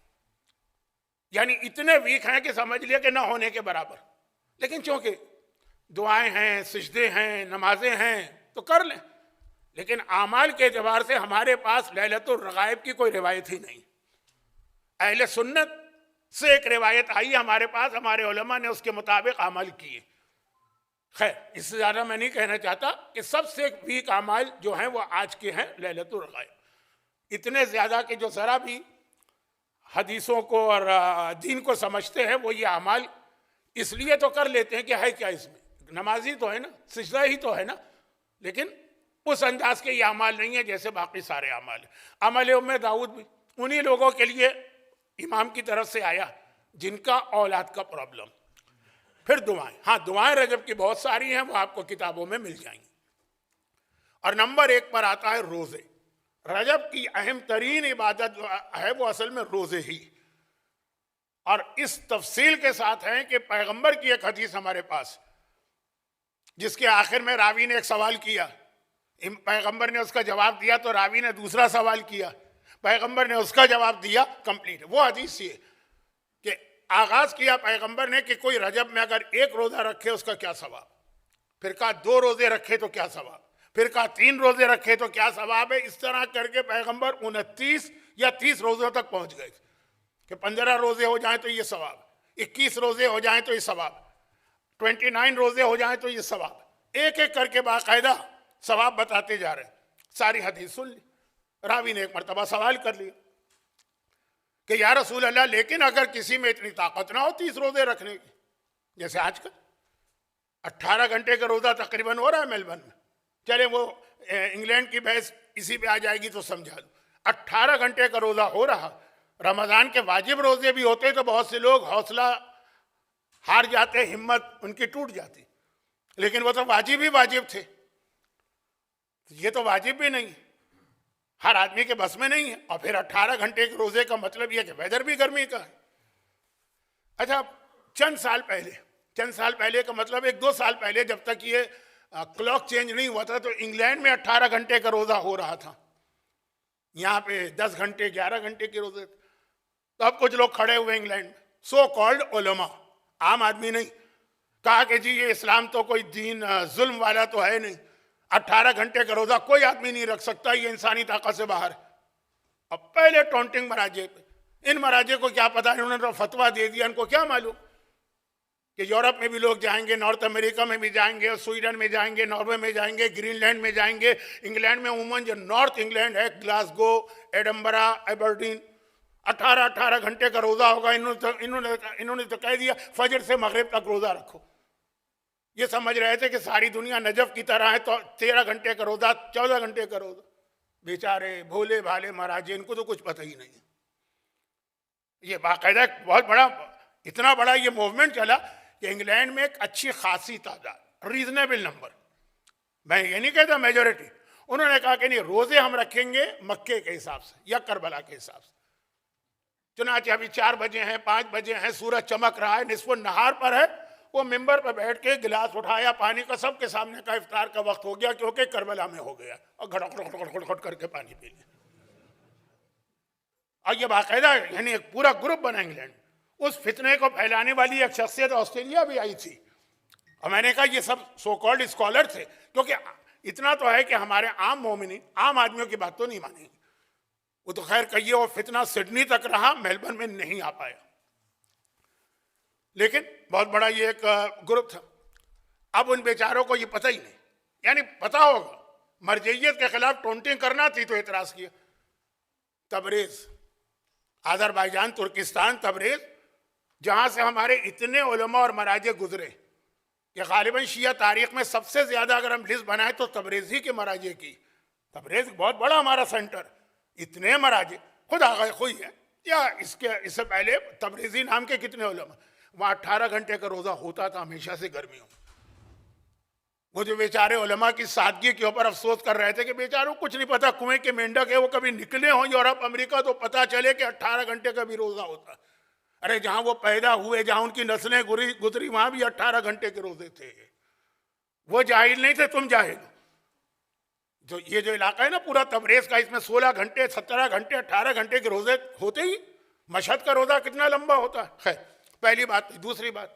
یعنی اتنے ویک ہیں کہ سمجھ لیا کہ نہ ہونے کے برابر، لیکن چونکہ دعائیں ہیں، سجدے ہیں، نمازیں ہیں تو کر لیں، لیکن اعمال کے اعتبار سے ہمارے پاس لیلۃ الرغائب کی کوئی روایت ہی نہیں۔ اہل سنت سے ایک روایت آئی ہمارے پاس، ہمارے علماء نے اس کے مطابق عمل کیے۔ خیر، اس سے زیادہ میں نہیں کہنا چاہتا کہ سب سے ویک اعمال جو ہیں وہ آج کے ہیں لیلۃ الرغائب، اتنے زیادہ کہ جو ذرا بھی حدیثوں کو اور دین کو سمجھتے ہیں وہ یہ اعمال اس لیے تو کر لیتے ہیں کہ ہے کیا اس میں، نمازی تو ہے نا، سجدہ ہی تو ہے نا، لیکن اس انداز کے یہ اعمال نہیں ہے جیسے باقی سارے اعمال ہیں۔ عمل ام داؤد بھی انہی لوگوں کے لیے امام کی طرف سے آیا جن کا اولاد کا پرابلم۔ پھر دعائیں، ہاں دعائیں رجب کی بہت ساری ہیں، وہ آپ کو کتابوں میں مل جائیں گی۔ اور نمبر 1 پر آتا ہے روزے۔ رجب کی اہم ترین عبادت جو ہے وہ اصل میں روزے ہی، اور اس تفصیل کے ساتھ ہے کہ پیغمبر کی ایک حدیث ہمارے پاس، جس کے آخر میں راوی نے ایک سوال کیا، پیغمبر نے اس کا جواب دیا، تو راوی نے دوسرا سوال کیا، پیغمبر نے اس کا جواب دیا، کمپلیٹ۔ وہ حدیث یہ کہ آغاز کیا پیغمبر نے کہ کوئی رجب میں اگر 1 روزہ رکھے اس کا کیا ثواب، پھر کہا 2 روزے رکھے تو کیا ثواب، پھر کہا 3 روزے رکھے تو کیا ثواب ہے۔ اس طرح کر کے پیغمبر 29 یا 30 روزوں تک پہنچ گئے کہ 15 روزے ہو جائیں تو یہ ثواب، 21 روزے ہو جائیں تو یہ ثواب، 29 روزے ہو جائیں تو یہ ثواب، ایک ایک کر کے باقاعدہ ثواب بتاتے جا رہے ہیں۔ ساری حدیث سن لی، راوی نے ایک مرتبہ سوال کر لیا کہ یا رسول اللہ لیکن اگر کسی میں اتنی طاقت نہ ہو 30 روزے رکھنے کی، جیسے آج کل 18 گھنٹے کا روزہ تقریباً ہو رہا ہے میلبرن میں، چلے وہ انگلینڈ کی بحث اسی پہ آ جائے گی تو سمجھا دوں. 18 گھنٹے کا روزہ ہو رہا, رمضان کے واجب روزے بھی ہوتے تو بہت سے لوگ حوصلہ ہار جاتے, ہمت ان کی ٹوٹ جاتی, لیکن وہ تو واجب ہی واجب تھے. یہ تو واجب بھی نہیں, ہر آدمی کے بس میں نہیں ہے. اور پھر 18 گھنٹے کے روزے کا مطلب یہ کہ ویدر بھی گرمی کا ہے. اچھا, چند سال پہلے کا مطلب 1-2 سال پہلے جب تک یہ کلاک چینج نہیں ہوا تھا تو انگلینڈ میں 18 گھنٹے کا روزہ ہو رہا تھا. یہاں پہ 10 گھنٹے 11 گھنٹے کے روزے. تو اب کچھ لوگ کھڑے ہوئے انگلینڈ میں, سو کالڈ علماء, عام آدمی نہیں, کہا کہ جی یہ اسلام تو کوئی دین ظلم والا تو ہے نہیں, 18 گھنٹے کا روزہ کوئی آدمی نہیں رکھ سکتا, یہ انسانی طاقت سے باہر ہے. اب پہلے ٹونٹنگ مراجع پہ, ان مراجع کو کیا پتا, انہوں نے تو فتویٰ دے دیا, ان کو کیا معلوم کہ یورپ میں بھی لوگ جائیں گے, نارتھ امریکہ میں بھی جائیں گے, سویڈن میں جائیں گے, ناروے میں جائیں گے, گرین لینڈ میں جائیں گے. انگلینڈ میں عموماً جو نارتھ انگلینڈ ہے, گلاسگو, ایڈنبرا, ایبرڈین, 18 گھنٹے کا روزہ ہوگا. انہوں نے تو کہہ دیا فجر سے مغرب تک روزہ رکھو. یہ سمجھ رہے تھے کہ ساری دنیا نجف کی طرح ہے, تو 13 گھنٹے کا روزہ, 14 گھنٹے کا روزہ. بیچارے بھولے بھالے مراجع, ان کو تو کچھ پتہ ہی نہیں. یہ باقاعدہ بہت بڑا, اتنا بڑا یہ موومنٹ چلا کہ انگلینڈ میں ایک اچھی خاصی تعداد, ریزنیبل نمبر, میں یہ نہیں کہتا میجورٹی, انہوں نے کہا کہ نہیں, روزے ہم رکھیں گے مکے کے حساب سے یا کربلا کے حساب سے. چنانچہ ابھی 4 بجے ہیں, 5 بجے ہیں, سورج چمک رہا ہے, نصف النہار پر ہے, وہ ممبر پہ بیٹھ کے گلاس اٹھایا پانی کا, سب کے سامنے کا افطار کا وقت ہو گیا کیونکہ کربلا میں ہو گیا, اور گھڑ کر کے پانی پی لیا. اور یہ باقاعدہ یعنی ایک پورا گروپ بنا انگلینڈ. اس فتنے کو پھیلانے والی ایک شخصیت آسٹریلیا بھی آئی تھی, اور میں نے کہا یہ سب سو کالڈ اسکالر تھے, کیونکہ اتنا تو ہے کہ ہمارے عام مومنین, عام آدمیوں کی بات تو نہیں مانیں گے. وہ تو خیر کہیے وہ فتنہ سڈنی تک رہا, میلبرن میں نہیں آ پایا, لیکن بہت بڑا یہ ایک گروپ تھا. اب ان بیچاروں کو یہ پتہ ہی نہیں, یعنی پتہ ہوگا مرجعیت کے خلاف ٹونٹنگ کرنا تھی تو اعتراض کیا. تبریز, آذربائیجان, ترکستان, تبریز, جہاں سے ہمارے اتنے علماء اور مراجع گزرے کہ غالباً شیعہ تاریخ میں سب سے زیادہ اگر ہم لسٹ بنائیں تو تبریزی کے مراجع کی. تبریز بہت بڑا ہمارا سینٹر, اتنے مراجع, خود آغا خوئی ہے, یا اس سے پہلے تبریزی نام کے کتنے علماء. وہاں 18 گھنٹے کا روزہ ہوتا تھا ہمیشہ سے گرمیوں میں. وہ جو بیچارے علماء کی سادگی کے اوپر افسوس کر رہے تھے کہ بیچاروں کچھ نہیں پتا, کنویں کے مینڈک ہے, وہ کبھی نکلے ہوں یورپ امریکہ تو پتا چلے کہ 18 گھنٹے کا بھی روزہ ہوتا. ارے جہاں وہ پیدا ہوئے, جہاں ان کی نسلیں گزری, وہاں بھی 18 گھنٹے کے روزے تھے. وہ جاہل نہیں تھے, تم جاہل ہو. جو یہ جو علاقہ ہے نا پورا تبریز کا, اس میں 16 گھنٹے, 17 گھنٹے, 18 گھنٹے کے روزے ہوتے ہی. مشہد کا روزہ کتنا لمبا ہوتا ہے. خیر پہلی بات. دوسری بات,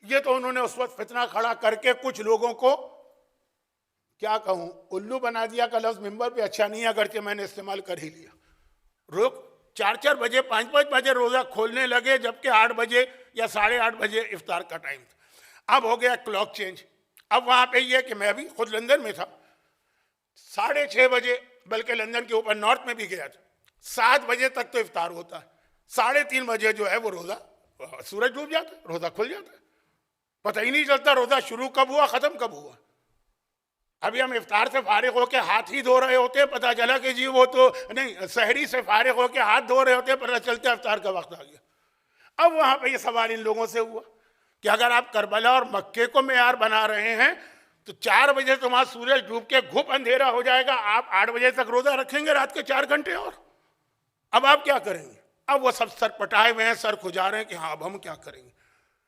یہ تو انہوں نے اس وقت فتنہ کھڑا کر کے کچھ لوگوں کو کیا کہوں الو بنا دیا کا لفظ ممبر پہ اچھا نہیں, اگرچہ میں نے استعمال کر ہی لیا. 4 بجے 5 بجے روزہ کھولنے لگے, جبکہ 8 بجے یا 8:30 بجے افطار کا ٹائم تھا. اب ہو گیا کلاک چینج. اب وہاں پہ یہ کہ میں ابھی خود لندن میں تھا, 6:30 بجے, بلکہ لندن کے اوپر نارتھ میں بھی گیا تھا, 7 بجے تک تو افطار ہوتا ہے. 3:30 بجے جو ہے وہ روزہ, سورج ڈوب جاتا ہے, روزہ کھل جاتا ہے, پتہ ہی نہیں چلتا روزہ شروع کب ہوا ختم کب ہوا. ابھی ہم افطار سے فارغ ہو کے ہاتھ ہی دھو رہے ہوتے, پتہ چلا کہ جی وہ تو نہیں, سحری سے فارغ ہو کے ہاتھ دھو رہے ہوتے, پتہ چلتا افطار کا وقت آ گیا. اب وہاں پہ یہ سوال ان لوگوں سے ہوا کہ اگر آپ کربلا اور مکے کو معیار بنا رہے ہیں تو 4 بجے تو وہاں سورج ڈوب کے گھپ اندھیرا ہو جائے گا, آپ 8 بجے تک روزہ رکھیں گے, رات کے 4 گھنٹے اور. اب آپ کیا کریں گے؟ اب وہ سب سر پٹائے ہوئے ہیں, سر کھجا رہے ہیں کہ ہاں اب ہم کیا کریں گے.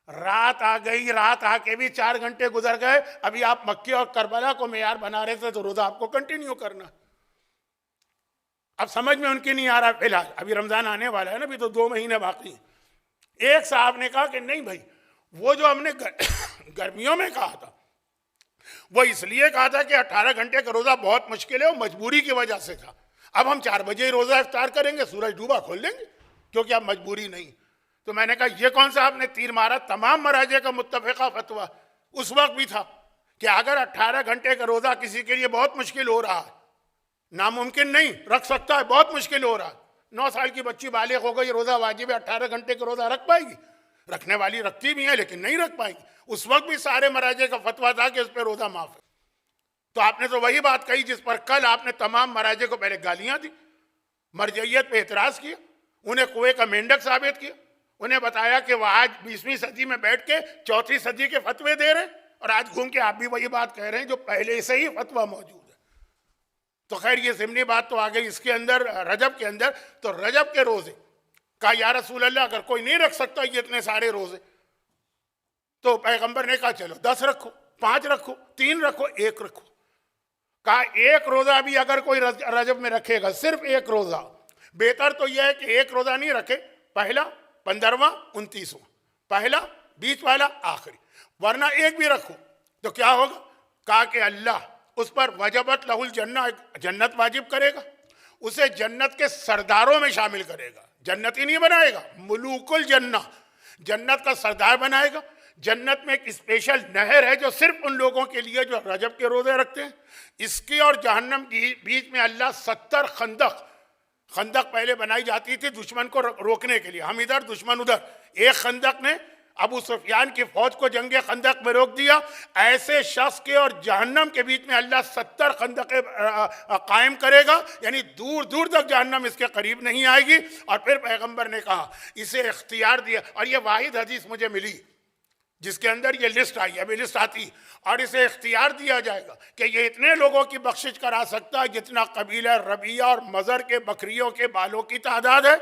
رات آ گئی, رات آ کے بھی 4 گھنٹے گزر گئے, ابھی آپ مکے اور کربلا کو معیار بنا رہے تھے تو روزہ آپ کو کنٹینیو کرنا. اب سمجھ میں ان کی نہیں آ رہا فی الحال, ابھی رمضان آنے والا ہے نا, ابھی تو 2 مہینے باقی ہیں. ایک صاحب نے کہا کہ نہیں بھائی, وہ جو ہم نے گرمیوں میں کہا تھا وہ اس لیے کہا تھا کہ 18 گھنٹے کا روزہ بہت مشکل ہے, وہ مجبوری کی وجہ سے تھا. اب ہم 4 بجے ہی روزہ افطار کریں گے, سورج ڈوبا کھول لیں گے, کیونکہ اب مجبوری نہیں. تو میں نے کہا یہ کون سا آپ نے تیر مارا؟ تمام مراجع کا متفقہ فتویٰ اس وقت بھی تھا کہ اگر 18 گھنٹے کا روزہ کسی کے لیے بہت مشکل ہو رہا ہے, ناممکن نہیں, رکھ سکتا ہے, بہت مشکل ہو رہا ہے. 9 سال کی بچی بالغ ہو گئی, روزہ واجب ہے, 18 گھنٹے کا روزہ رکھ پائے گی؟ رکھنے والی رکھتی بھی ہیں لیکن نہیں رکھ پائیں گی. اس وقت بھی سارے مراجع کا فتویٰ تھا کہ اس پہ روزہ معاف ہے. تو آپ نے تو وہی بات کہی جس پر کل آپ نے تمام مراجع کو پہلے گالیاں دی، مرجعیت پہ اعتراض کیا، انہیں کنویں کا مینڈک ثابت کیا، انہیں بتایا کہ وہ آج 20ویں صدی میں بیٹھ کے 4تھی صدی کے فتوے دے رہے ہیں، اور آج گھوم کے آپ بھی وہی بات کہہ رہے ہیں جو پہلے سے ہی فتویٰ موجود ہے۔ تو خیر یہ ضمنی بات تو آ گئی اس کے اندر، رجب کے اندر۔ تو رجب کے روزے کہا یا رسول اللہ اگر کوئی نہیں رکھ سکتا یہ اتنے سارے روزے، تو پیغمبر نے کہا چلو 10 رکھو، 5 رکھو، 3 رکھو، 1 رکھو۔ کہا ایک روزہ بھی اگر کوئی رجب میں رکھے گا، صرف ایک روزہ، بہتر تو یہ ہے کہ ایک روزہ نہیں رکھے، پہلا 15واں 29واں، پہلا بیچ والا آخری، ورنہ ایک بھی رکھو تو کیا ہوگا؟ کہا کہ اللہ اس پر وجبت لہ الجنہ، جنت واجب کرے گا، اسے جنت کے سرداروں میں شامل کرے گا، جنت ہی نہیں بنائے گا، ملوک الجنہ، جنت کا سردار بنائے گا۔ جنت میں ایک اسپیشل نہر ہے جو صرف ان لوگوں کے لیے جو رجب کے روزے رکھتے ہیں، اس کی اور جہنم کی بیچ میں اللہ 70 خندق پہلے بنائی جاتی تھی دشمن کو روکنے کے لیے، ہم ادھر دشمن ادھر، ایک خندق نے ابو سفیان کی فوج کو جنگ خندق میں روک دیا، ایسے شخص کے اور جہنم کے بیچ میں اللہ 70 خندقیں قائم کرے گا، یعنی دور دور تک جہنم اس کے قریب نہیں آئے گی۔ اور پھر پیغمبر نے کہا اسے اختیار دیا، اور یہ واحد حدیث مجھے ملی جس کے اندر یہ لسٹ آئی، ابھی لسٹ آتی، اور اسے اختیار دیا جائے گا کہ یہ اتنے لوگوں کی بخشش کرا سکتا ہے جتنا قبیلہ ربیہ اور مزر کے بکریوں کے بالوں کی تعداد ہے،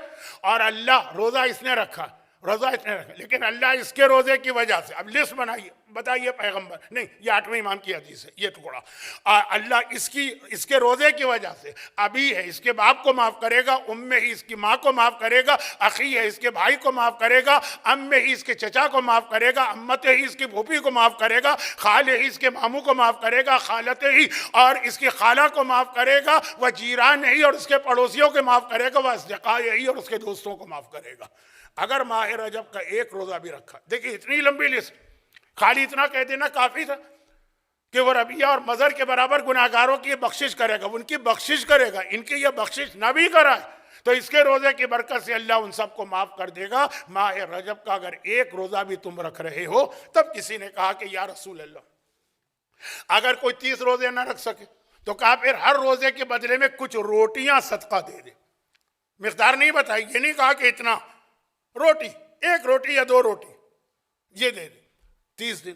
اور اللہ روزہ اس نے رکھا، روزہ اس نے رکھا، لیکن اللہ اس کے روزے کی وجہ سے، اب لسٹ بنائیے، بتائیے پیغمبر نہیں، یہ 8ویں امام کی حدیث ہے یہ ٹکڑا، اللہ اس کے روزے کی وجہ سے ابھی ہے اس کے باپ کو معاف کرے گا، ام ہی اس کی ماں کو معاف کرے گا، اخی ہے اس کے بھائی کو معاف کرے گا، ام ہی اس کے چچا کو معاف کرے گا، امت ہی اس کی پھوپھی کو معاف کرے گا، خال ہی اس کے ماموں کو معاف کرے گا، خالت ہی اور اس کی خالہ کو معاف کرے گا، وہ جیران ہی اور اس کے پڑوسیوں کو معاف کرے گا، وہ اصدقاء ہی اور اس کے دوستوں کو معاف کرے گا۔ اگر ماہ رجب کا ایک روزہ بھی رکھا، دیکھیں اتنی لمبی لسٹ، خالی اتنا کہہ دینا کافی تھا کہ وہ ربیہ اور مزر کے برابر گناہگاروں کی بخشش کرے گا، ان کی بخشش کرے گا، ان کی یہ بخشش نہ بھی کرائے تو اس کے روزے کی برکت سے اللہ ان سب کو معاف کر دے گا۔ ماہ رجب کا اگر ایک روزہ بھی تم رکھ رہے ہو، تب کسی نے کہا کہ یا رسول اللہ اگر کوئی 30 روزے نہ رکھ سکے تو کہا پھر ہر روزے کے بدلے میں کچھ روٹیاں صدقہ دے دے، مقدار نہیں بتائی، یہ نہیں کہا کہ اتنا، روٹی، 1 روٹی یا 2 روٹی یہ دے دے 30 دن۔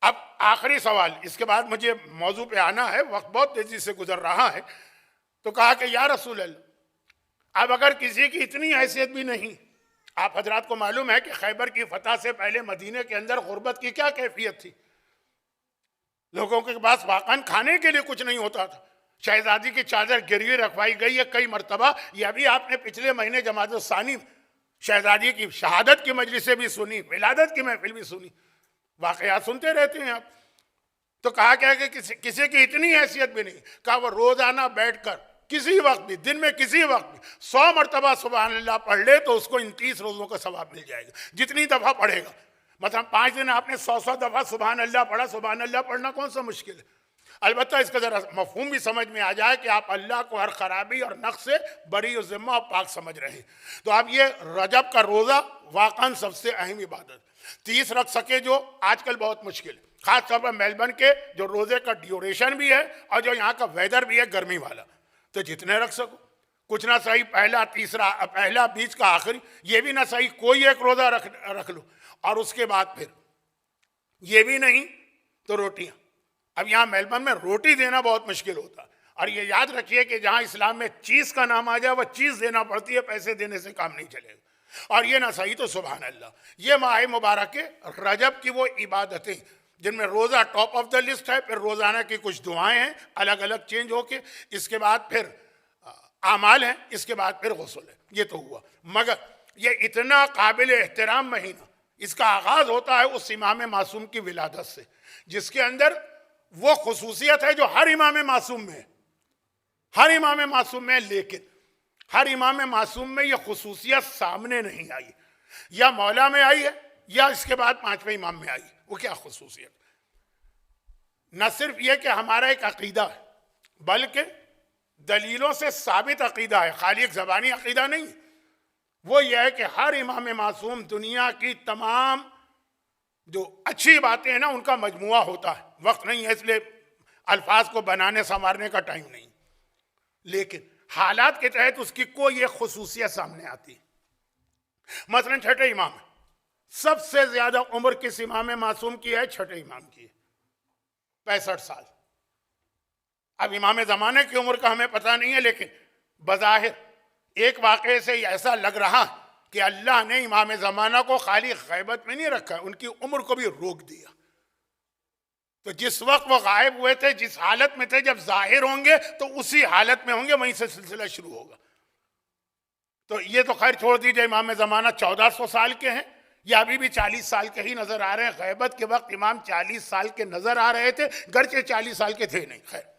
اب آخری سوال، اس کے بعد مجھے موضوع پہ آنا ہے، وقت بہت تیزی سے گزر رہا ہے، تو کہا کہ یا رسول اللہ اب اگر کسی کی اتنی حیثیت بھی نہیں، آپ حضرات کو معلوم ہے کہ خیبر کی فتح سے پہلے مدینے کے اندر غربت کی کیا کیفیت تھی، لوگوں کے پاس واقعاً کھانے کے لیے کچھ نہیں ہوتا تھا، شہزادی کی چادر گروی رکھوائی گئی ہے کئی مرتبہ، یہ ابھی آپ نے پچھلے مہینے جماعت الثانی شہزادی کی شہادت کی مجلسیں بھی سنی، ولادت کی محفل بھی سنی، واقعات سنتے رہتے ہیں آپ۔ تو کہا کیا کہ کسی کی اتنی حیثیت بھی نہیں، کہا وہ روزانہ بیٹھ کر کسی وقت بھی، دن میں کسی وقت بھی 100 مرتبہ سبحان اللہ پڑھ لے تو اس کو ان 30 روزوں کا ثواب مل جائے گا، جتنی دفعہ پڑھے گا۔ مثلا 5 دن آپ نے 100 دفعہ سبحان اللہ پڑھا، سبحان اللہ پڑھنا کون سا مشکل ہے؟ البتہ اس کا ذرا مفہوم بھی سمجھ میں آ جائے کہ آپ اللہ کو ہر خرابی اور نقص سے بری و ذمہ اور پاک سمجھ رہے ہیں۔ تو اب یہ رجب کا روزہ واقعاً سب سے اہم عبادت، 30 رکھ سکے جو آج کل بہت مشکل ہے، خاص طور پر میلبرن کے جو روزے کا ڈیوریشن بھی ہے اور جو یہاں کا ویدر بھی ہے گرمی والا، تو جتنے رکھ سکو، کچھ نہ صحیح پہلا تیسرا، پہلا بیچ کا آخری، یہ بھی نہ صحیح کوئی ایک روزہ رکھ لو، اور اس کے بعد پھر یہ بھی نہیں تو روٹیاں۔ اب یہاں میلبرن میں روٹی دینا بہت مشکل ہوتا ہے، اور یہ یاد رکھیے کہ جہاں اسلام میں چیز کا نام آ جائے وہ چیز دینا پڑتی ہے، پیسے دینے سے کام نہیں چلے گا، اور یہ نہ صحیح تو سبحان اللہ۔ یہ ماہ مبارک رجب کی وہ عبادتیں جن میں روزہ ٹاپ آف دا لسٹ ہے، پھر روزانہ کی کچھ دعائیں ہیں الگ الگ چینج ہو کے، اس کے بعد پھر اعمال ہیں، اس کے بعد پھر غسل ہے، یہ تو ہوا۔ مگر یہ اتنا قابل احترام مہینہ، اس کا آغاز ہوتا ہے اس امام معصوم کی ولادت سے، جس کے اندر وہ خصوصیت ہے جو ہر امام معصوم میں ہے، ہر امام معصوم میں، لیکن ہر امام معصوم میں یہ خصوصیت سامنے نہیں آئی، یا مولا میں آئی ہے یا اس کے بعد 5ویں امام میں آئی۔ وہ کیا خصوصیت؟ نہ صرف یہ کہ ہمارا ایک عقیدہ ہے، بلکہ دلیلوں سے ثابت عقیدہ ہے، خالی ایک زبانی عقیدہ نہیں، وہ یہ ہے کہ ہر امام معصوم دنیا کی تمام جو اچھی باتیں ہیں نا ان کا مجموعہ ہوتا ہے، وقت نہیں ہے اس لیے الفاظ کو بنانے سنوارنے کا ٹائم نہیں، لیکن حالات کے تحت اس کی کوئی ایک خصوصیت سامنے آتی. مثلا چھٹے امام، سب سے زیادہ عمر کس امام معصوم کی ہے؟ چھٹے امام کی ہے، 65 سال. اب امام زمانے کی عمر کا ہمیں پتہ نہیں ہے، لیکن بظاہر ایک واقعے سے ایسا لگ رہا کہ اللہ نے امام زمانہ کو خالی غیبت میں نہیں رکھا، ان کی عمر کو بھی روک دیا. تو جس وقت وہ غائب ہوئے تھے، جس حالت میں تھے، جب ظاہر ہوں گے تو اسی حالت میں ہوں گے، وہیں سے سلسلہ شروع ہوگا. تو یہ تو خیر چھوڑ دیجئے، امام زمانہ 1400 سال کے ہیں یا ابھی بھی 40 سال کے ہی نظر آ رہے ہیں. غیبت کے وقت امام 40 سال کے نظر آ رہے تھے، گرچہ 40 سال کے تھے نہیں. خیر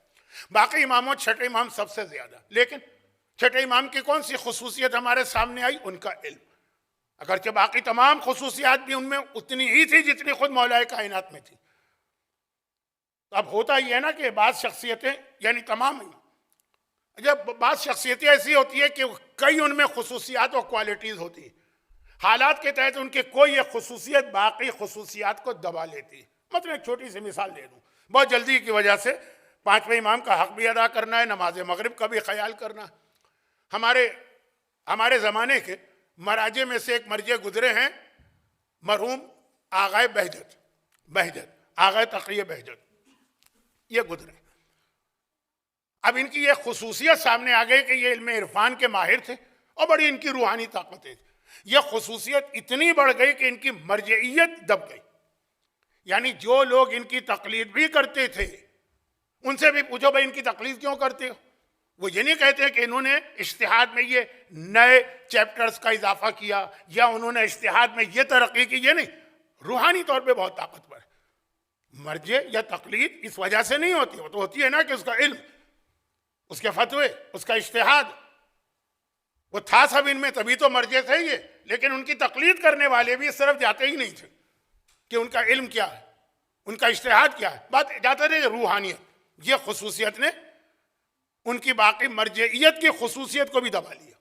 باقی اماموں چھٹے امام سب سے زیادہ. لیکن چھٹے امام کی کون سی خصوصیت ہمارے سامنے آئی؟ ان کا علم. اگرچہ باقی تمام خصوصیات بھی ان میں اتنی ہی تھی جتنی خود مولا کائنات میں تھی. اب ہوتا یہ ہے نا کہ بعض شخصیتیں، یعنی تمام جب بعض شخصیتیں ایسی ہوتی ہے کہ کئی ان میں خصوصیات اور کوالٹیز ہوتی ہیں، حالات کے تحت ان کی کوئی ایک خصوصیت باقی خصوصیات کو دبا لیتی ہے. مثلا ایک چھوٹی سی مثال دے دوں، بہت جلدی کی وجہ سے. پانچویں امام کا حق بھی ادا کرنا ہے، نماز مغرب کا بھی خیال کرنا. ہمارے زمانے کے مراجع میں سے ایک مرجع گزرے ہیں، مرحوم آغائے بہجت آغائے تقی بہجت، یہ گزرے. اب ان کی یہ خصوصیت سامنے آ گئی کہ یہ علم عرفان کے ماہر تھے اور بڑی ان کی روحانی طاقتیں تھیں. یہ خصوصیت اتنی بڑھ گئی کہ ان کی مرجعیت دب گئی. یعنی جو لوگ ان کی تقلید بھی کرتے تھے ان سے بھی پوچھو بھائی ان کی تقلید کیوں کرتے ہو؟ وہ یہ نہیں کہتے کہ انہوں نے اجتہاد میں یہ نئے چیپٹرز کا اضافہ کیا یا انہوں نے اجتہاد میں یہ ترقی کی، یہ نہیں. روحانی طور پہ بہت طاقتور ہے. مرجع یا تقلید اس وجہ سے نہیں ہوتی، وہ تو ہوتی ہے نا کہ اس کا علم، اس کے فتوے، اس کا اجتہاد، وہ تھا سب ان میں، تبھی تو مرجع تھے یہ. لیکن ان کی تقلید کرنے والے بھی اس طرف جاتے ہی نہیں تھے کہ ان کا علم کیا ہے، ان کا اجتہاد کیا ہے. بات جاتا رہے روحانیت. یہ خصوصیت نے ان کی باقی مرجعیت کی خصوصیت کو بھی دبا لیا.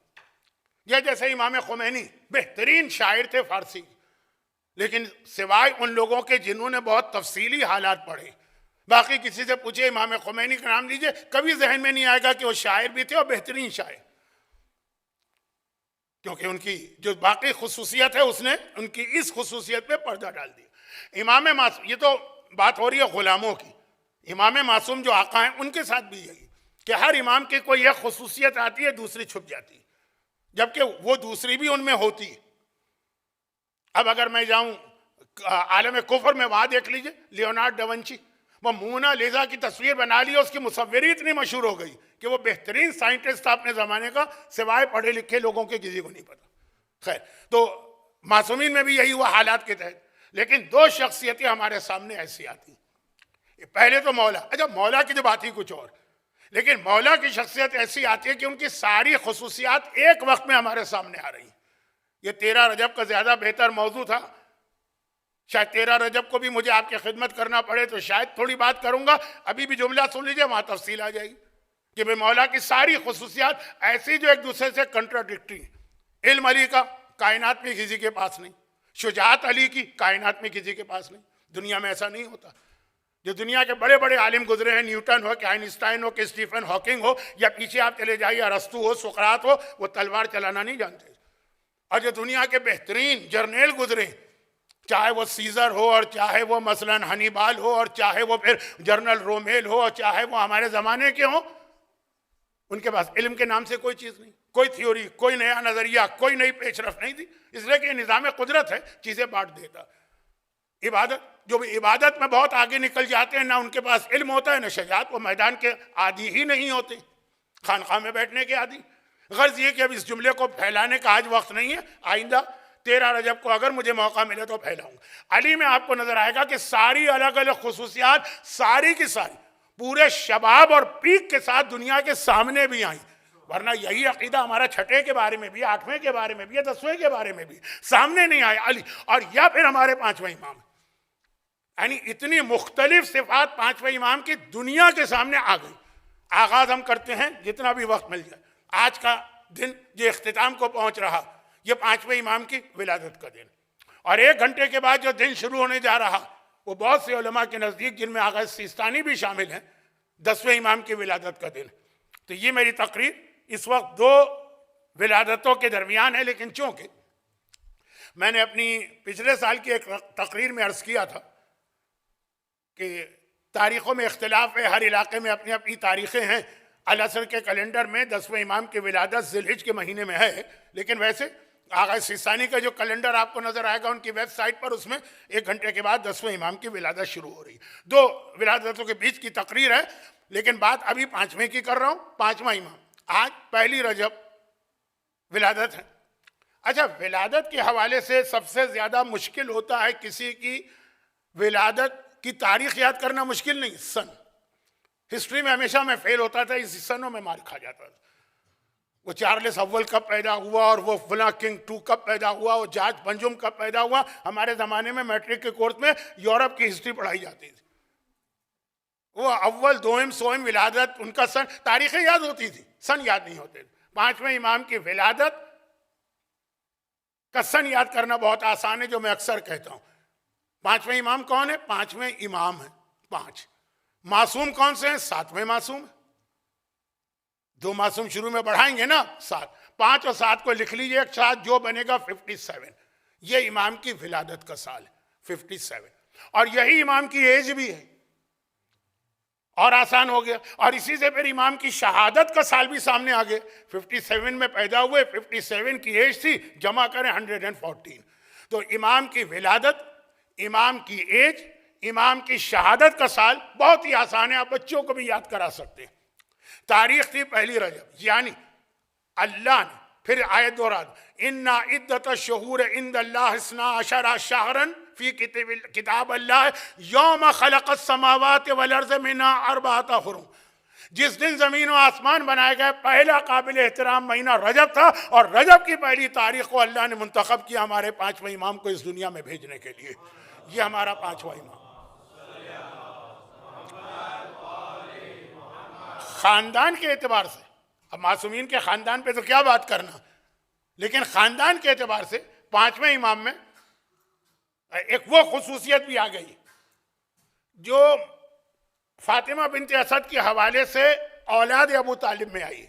یہ جیسے امام خمینی بہترین شاعر تھے فارسی، لیکن سوائے ان لوگوں کے جنہوں نے بہت تفصیلی حالات پڑھے، باقی کسی سے پوچھے امام خمینی کا نام لیجئے، کبھی ذہن میں نہیں آئے گا کہ وہ شاعر بھی تھے اور بہترین شاعر. کیونکہ ان کی جو باقی خصوصیت ہے اس نے ان کی اس خصوصیت پہ پردہ ڈال دیا. امام معصوم، یہ تو بات ہو رہی ہے غلاموں کی. امام معصوم جو آقا ہیں ان کے ساتھ بھی یہی کہ ہر امام کی کوئی ایک خصوصیت آتی ہے، دوسری چھپ جاتی ہے، جبکہ وہ دوسری بھی ان میں ہوتی ہے. اب اگر میں جاؤں عالم کفر میں، وہاں دیکھ لیجئے لیونارڈ ڈاونچی، وہ مونا لیزا کی تصویر بنا لی، اس کی مصوری اتنی مشہور ہو گئی کہ وہ بہترین سائنٹسٹ تھا اپنے زمانے کا، سوائے پڑھے لکھے لوگوں کے کسی کو نہیں پتا. خیر تو معصومین میں بھی یہی ہوا حالات کے تحت. لیکن دو شخصیتیں ہمارے سامنے ایسی آتی ہیں. پہلے تو مولا، اچھا مولا کی جو بات ہی کچھ اور، لیکن مولا کی شخصیت ایسی آتی ہے کہ ان کی ساری خصوصیات ایک وقت میں ہمارے سامنے آ رہی ہیں. یہ 13 رجب کا زیادہ بہتر موضوع تھا. شاید 13 رجب کو بھی مجھے آپ کی خدمت کرنا پڑے تو شاید تھوڑی بات کروں گا. ابھی بھی جملہ سن لیجئے، وہاں تفصیل آ جائے گی کہ بھئی مولا کی ساری خصوصیات ایسی جو ایک دوسرے سے کنٹراڈکٹری ہیں. علم علی کا کائنات میں کسی کے پاس نہیں، شجاعت علی کی کائنات میں کسی کے پاس نہیں. دنیا میں ایسا نہیں ہوتا. جو دنیا کے بڑے بڑے عالم گزرے ہیں، نیوٹن ہو کہ آئنسٹائن ہو کہ اسٹیفن ہاکنگ ہو، یا پیچھے آپ چلے جائیے ارسطو ہو، سقراط ہو، وہ تلوار چلانا نہیں جانتے. اور جو دنیا کے بہترین جرنیل گزرے، چاہے وہ سیزر ہو اور چاہے وہ مثلا ہنیبال ہو اور چاہے وہ پھر جنرل رومیل ہو اور چاہے وہ ہمارے زمانے کے ہوں، ان کے پاس علم کے نام سے کوئی چیز نہیں، کوئی تھیوری، کوئی نیا نظریہ، کوئی نئی پیش رفت نہیں تھی. اس لیے کہ یہ نظام قدرت ہے، چیزیں بانٹ دیتا. جو بھی عبادت میں بہت آگے نکل جاتے ہیں، نہ ان کے پاس علم ہوتا ہے نہ شجاعت، وہ میدان کے عادی ہی نہیں ہوتے، خانقاہ میں بیٹھنے کے عادی. غرض یہ کہ اب اس جملے کو پھیلانے کا آج وقت نہیں ہے، آئندہ 13 رجب کو اگر مجھے موقع ملے تو پھیلاؤں گا. علی میں آپ کو نظر آئے گا کہ ساری الگ الگ خصوصیات ساری کی ساری پورے شباب اور پیک کے ساتھ دنیا کے سامنے بھی آئیں. ورنہ یہی عقیدہ ہمارا چھٹے کے بارے میں بھی، 8ویں کے بارے میں بھی، 10ویں کے بارے میں بھی سامنے نہیں آئے علی. اور یا پھر ہمارے 5ویں امام، یعنی اتنی مختلف صفات 5ویں امام کی دنیا کے سامنے آ گئی. آغاز ہم کرتے ہیں جتنا بھی وقت مل جائے. آج کا دن جو اختتام کو پہنچ رہا، یہ 5ویں امام کی ولادت کا دن. اور 1 گھنٹے کے بعد جو دن شروع ہونے جا رہا، وہ بہت سے علماء کے نزدیک، جن میں آغا سیستانی بھی شامل ہیں، 10ویں امام کی ولادت کا دن. تو یہ میری تقریر اس وقت 2 ولادتوں کے درمیان ہے، لیکن چونکہ میں نے اپنی پچھلے سال کی ایک تقریر میں عرض کیا تھا کہ تاریخوں میں اختلاف ہے، ہر علاقے میں اپنی اپنی تاریخیں ہیں. الازہر کے کیلنڈر میں 10ویں امام کی ولادت ذی الحجہ کے مہینے میں ہے، لیکن ویسے آغا سیستانی کا جو کیلنڈر آپ کو نظر آئے گا ان کی ویب سائٹ پر، اس میں 1 گھنٹے کے بعد 10ویں امام کی ولادت شروع ہو رہی ہے. 2 ولادتوں کے بیچ کی تقریر ہے، لیکن بات ابھی 5ویں کی کر رہا ہوں. 5واں امام آج 1 رجب ولادت ہے. اچھا، ولادت کے حوالے سے سب سے زیادہ مشکل ہوتا ہے کسی کی ولادت کی تاریخ یاد کرنا مشکل نہیں، سن. ہسٹری میں ہمیشہ میں فیل ہوتا تھا، اس سنوں میں مار کھا جاتا تھا. وہ چارلس اول کب پیدا ہوا، اور وہ فلاں کنگ 2 کب پیدا ہوا، وہ جارج پنجم کب پیدا ہوا. ہمارے زمانے میں میٹرک کے کورس میں یورپ کی ہسٹری پڑھائی جاتی تھی. وہ اول، دوم، سوم ولادت، ان کا سن، تاریخیں یاد ہوتی تھی، سن یاد نہیں ہوتے. 5ویں امام کی ولادت کا سن یاد کرنا بہت آسان ہے، جو میں اکثر کہتا ہوں. 5ویں امام کون ہے؟ 5ویں امام ہے. 5 معصوم کون سے ہیں؟ 7ویں معصوم ہے. 2 معصوم شروع میں بڑھائیں گے نا، 7. 5 اور 7 کو لکھ لیجئے ایک ساتھ، جو بنے گا 57. یہ امام کی ولادت کا سال ہے، 57. اور یہی امام کی ایج بھی ہے، اور آسان ہو گیا. اور اسی سے پھر امام کی شہادت کا سال بھی سامنے آ گئے. 57 میں پیدا ہوئے، 57 کی ایج تھی، جمع کریں 114. تو امام کی ولادت، امام کی ایج، امام کی شہادت کا سال بہت ہی آسان ہے، آپ بچوں کو بھی یاد کرا سکتے ہیں. تاریخ تھی 1 رجب، یعنی اللہ نے پھر آیت دوران اِنَّا عِدَّةَ الشُّهُورِ عِندَ اللَّهِ 12 شَهْرًا فی کتاب اللہ یوم خلق السماوات والارض منها 4 حرم. جس دن زمین و آسمان بنائے گئے، پہلا قابل احترام مہینہ رجب تھا، اور رجب کی پہلی تاریخ کو اللہ نے منتخب کیا ہمارے 5ویں امام کو اس دنیا میں بھیجنے کے لیے. یہ ہمارا 5واں امام. خاندان کے اعتبار سے، اب معصومین کے خاندان پہ تو کیا بات کرنا، لیکن خاندان کے اعتبار سے 5ویں امام میں ایک وہ خصوصیت بھی آ گئی جو فاطمہ بنت اسد کے حوالے سے اولاد ابو طالب میں آئی.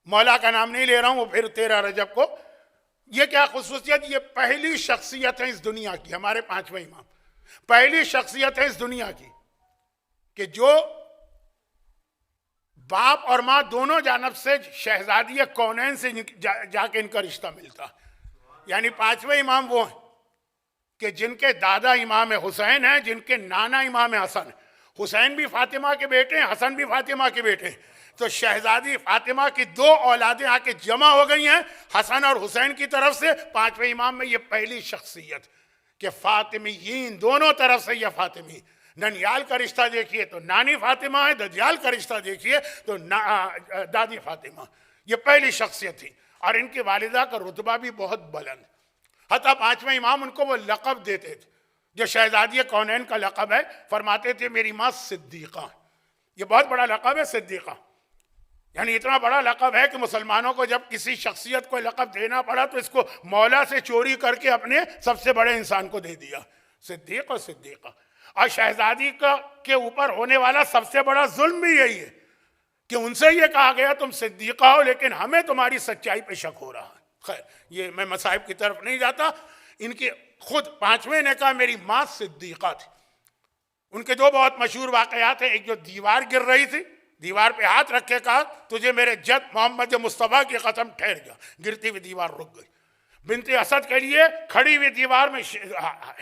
مولا کا نام نہیں لے رہا ہوں، وہ پھر 13 رجب کو. یہ کیا خصوصیت؟ یہ پہلی شخصیت ہے اس دنیا کی، ہمارے 5ویں امام پہلی شخصیت ہے اس دنیا کی کہ جو باپ اور ماں دونوں جانب سے شہزادی کونین سے جا کے ان کا رشتہ ملتا. یعنی 5ویں امام وہ ہیں کہ جن کے دادا امام حسین ہیں، جن کے نانا امام حسن ہیں. حسین بھی فاطمہ کے بیٹے ہیں، حسن بھی فاطمہ کے بیٹے ہیں. تو شہزادی فاطمہ کی 2 اولادیں آ کے جمع ہو گئی ہیں حسن اور حسین کی طرف سے. 5ویں امام میں یہ پہلی شخصیت کہ فاطمیین دونوں طرف سے. یہ فاطمی، ننیال کا رشتہ دیکھیے تو نانی فاطمہ ہے، ددیال کا رشتہ دیکھیے تو دادی فاطمہ. یہ پہلی شخصیت تھی، اور ان کی والدہ کا رتبہ بھی بہت بلند. حتیٰ 5ویں امام ان کو وہ لقب دیتے تھے جو شہزادی کونین کا لقب ہے. فرماتے تھے میری ماں صدیقہ. یہ بہت بڑا لقب ہے صدیقہ، یعنی اتنا بڑا لقب ہے کہ مسلمانوں کو جب کسی شخصیت کو لقب دینا پڑا تو اس کو مولا سے چوری کر کے اپنے سب سے بڑے انسان کو دے دیا، صدیق اور صدیقہ. اور شہزادی کے اوپر ہونے والا سب سے بڑا ظلم بھی یہی ہے کہ ان سے یہ کہا گیا تم صدیقہ ہو، لیکن ہمیں تمہاری سچائی پہ شک ہو رہا ہے. خیر، یہ میں مصائب کی طرف نہیں جاتا. ان کی خود 5ویں نے کہا میری ماں صدیقہ تھی. ان کے 2 بہت مشہور واقعات ہیں. ایک جو دیوار گر رہی تھی، دیوار پہ ہاتھ رکھ کے کہا تجھے میرے جد محمد مصطفیٰ کی قسم ٹھہر گیا. گرتی ہوئی دیوار رک گئی. بنت اسد کے لیے کھڑی ہوئی دیوار میں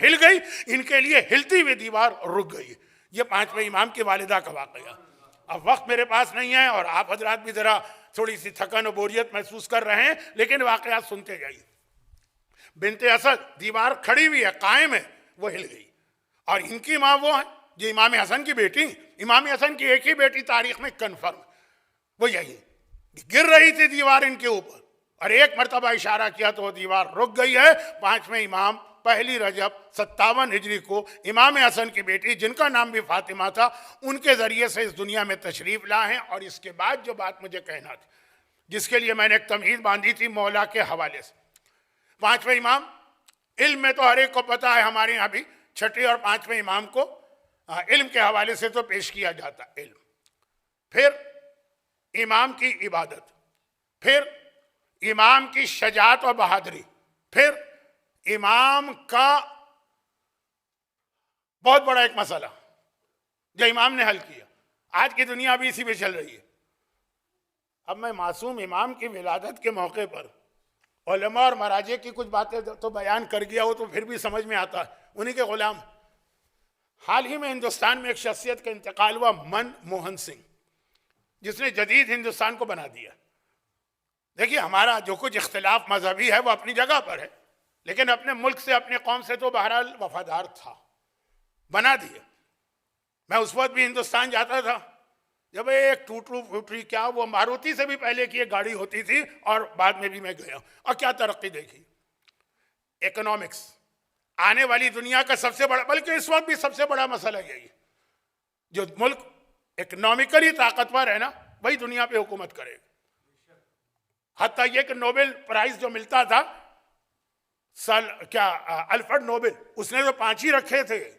ہل گئی، ان کے لیے ہلتی ہوئی دیوار رک گئی. یہ 5ویں امام کی والدہ کا واقعہ. اب وقت میرے پاس نہیں ہے، اور آپ حضرات بھی ذرا تھوڑی سی تھکن و بوریت محسوس کر رہے ہیں، لیکن واقعات سنتے جائیے. بنت اسد دیوار کھڑی ہوئی ہے، قائم ہے، وہ ہل گئی. اور ان کی ماں وہ ہے جو امام حسن کی بیٹی. امام حسن کی ایک ہی بیٹی تاریخ میں کنفرم، وہ یہی گر رہی تھی دیوار ان کے اوپر، اور ایک مرتبہ اشارہ کیا تو وہ دیوار رک گئی ہے. 5ویں امام 1 رجب 57 ہجری کو امام حسن کی بیٹی جن کا نام بھی فاطمہ تھا، ان کے ذریعے سے اس دنیا میں تشریف لائے ہیں. اور اس کے بعد جو بات مجھے کہنا تھی، جس کے لیے میں نے ایک تمہید باندھی تھی مولا کے حوالے سے. 5ویں امام، علم میں تو ہر ایک کو پتہ ہے، ہمارے یہاں بھی 6ٹھے اور 5ویں امام کو علم کے حوالے سے تو پیش کیا جاتا ہے. علم پھر امام کی عبادت، پھر امام کی شجاعت و بہادری، پھر امام کا بہت بڑا ایک مسئلہ جو امام نے حل کیا. آج کی دنیا بھی اسی پہ چل رہی ہے. اب میں معصوم امام کی ولادت کے موقع پر علماء اور مراجع کی کچھ باتیں تو بیان کر گیا ہو تو پھر بھی سمجھ میں آتا ہے. انہی کے غلام. حال ہی میں ہندوستان میں ایک شخصیت کا انتقال ہوا، منموہن سنگھ، جس نے جدید ہندوستان کو بنا دیا. دیکھیے ہمارا جو کچھ اختلاف مذہبی ہے وہ اپنی جگہ پر ہے، لیکن اپنے ملک سے اپنے قوم سے تو بہرحال وفادار تھا، بنا دیا. میں اس وقت بھی ہندوستان جاتا تھا جب ایک ٹوٹری کیا وہ ماروتی سے بھی پہلے کی ایک گاڑی ہوتی تھی، اور بعد میں بھی میں گیا اور کیا ترقی دیکھی. اکنامکس آنے والی دنیا کا سب سے بڑا، بلکہ اس وقت بھی سب سے بڑا مسئلہ یہی ہے. جو ملک اکنامکلی طاقتور ہے نا وہی دنیا پہ حکومت کرے. حتیٰ یہ کہ نوبل پرائز جو ملتا تھا الفریڈ نوبل، اس نے تو 5 ہی رکھے تھے،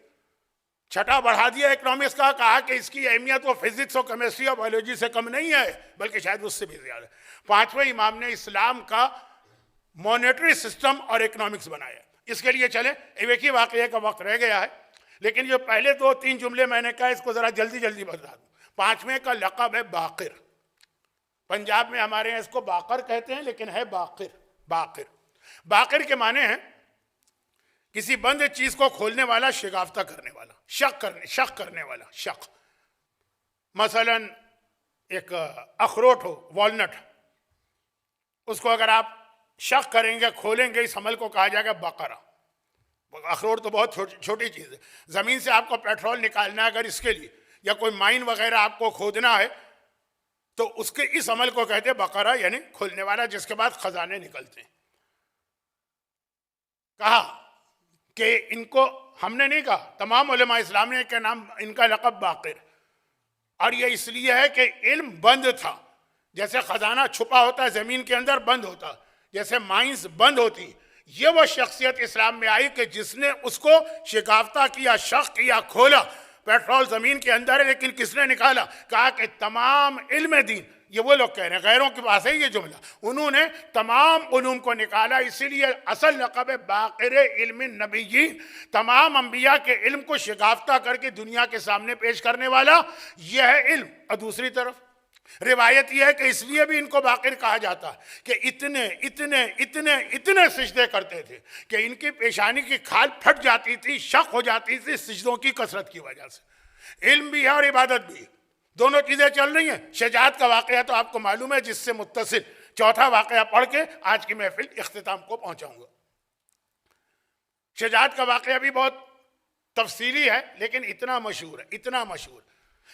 6 بڑھا دیا اکنامکس کا، کہا کہ اس کی اہمیت وہ فزکس اور کیمسٹری اور بایولوجی سے کم نہیں ہے بلکہ شاید اس سے بھی زیادہ. 5ویں امام نے اسلام کا مانیٹری سسٹم اور اکنامکس بنایا. اس کے لیے چلیں ایک ہی واقعے کا وقت رہ گیا ہے، لیکن جو پہلے 2-3 جملے میں نے کہا اس کو ذرا جلدی بتا دوں. 5ویں کا لقب ہے باقر. پنجاب میں ہمارے یہاں اس کو باقر کہتے ہیں، لیکن ہے باقر. باقر کے معنی ہیں کسی بند چیز کو کھولنے والا، شگافتہ کرنے والا، شق کرنے والا. شق مثلا ایک اخروٹ ہو، والنٹ، اس کو اگر آپ شق کریں گے، کھولیں گے، اس عمل کو کہا جائے گا بقرہ. اخروٹ تو بہت چھوٹی چیز ہے. زمین سے آپ کو پیٹرول نکالنا ہے اگر اس کے لیے، یا کوئی مائن وغیرہ آپ کو کھودنا ہے تو اس عمل کو کہتے ہیں بقرہ، یعنی کھولنے والا، جس کے بعد خزانے نکلتے ہیں. کہا کہ ان کو ہم نے نہیں کہا، تمام علماء اسلام نے کہ نام ان کا لقب باقر. اور یہ اس لیے ہے کہ علم بند تھا، جیسے خزانہ چھپا ہوتا ہے زمین کے اندر، بند ہوتا، جیسے مائنز بند ہوتی. یہ وہ شخصیت اسلام میں آئی کہ جس نے اس کو شکافتہ کیا، شق کیا، کھولا. پیٹرول زمین کے اندر ہے لیکن کس نے نکالا؟ کہا کہ تمام علم دین، یہ وہ لوگ کہہ رہے ہیں، غیروں کے پاس ہے یہ جملہ، انہوں نے تمام علوم کو نکالا. اسی لیے اصل لقب ہے باقر علم نبیین. تمام انبیاء کے علم کو شکافتہ کر کے دنیا کے سامنے پیش کرنے والا یہ ہے علم. اور دوسری طرف روایت یہ ہے کہ اس لیے بھی ان کو باقر کہا جاتا ہے کہ اتنے سجدے کرتے تھے کہ ان کی پیشانی کی کھال پھٹ جاتی تھی، شق ہو جاتی تھی سجدوں کی کثرت کی وجہ سے. علم بھی ہے اور عبادت بھی ہے، دونوں چیزیں چل رہی ہیں. شجاعت کا واقعہ تو آپ کو معلوم ہے، جس سے متصل 4تھا واقعہ پڑھ کے آج کی محفل اختتام کو پہنچاؤں گا. شجاعت کا واقعہ بھی بہت تفصیلی ہے لیکن اتنا مشہور.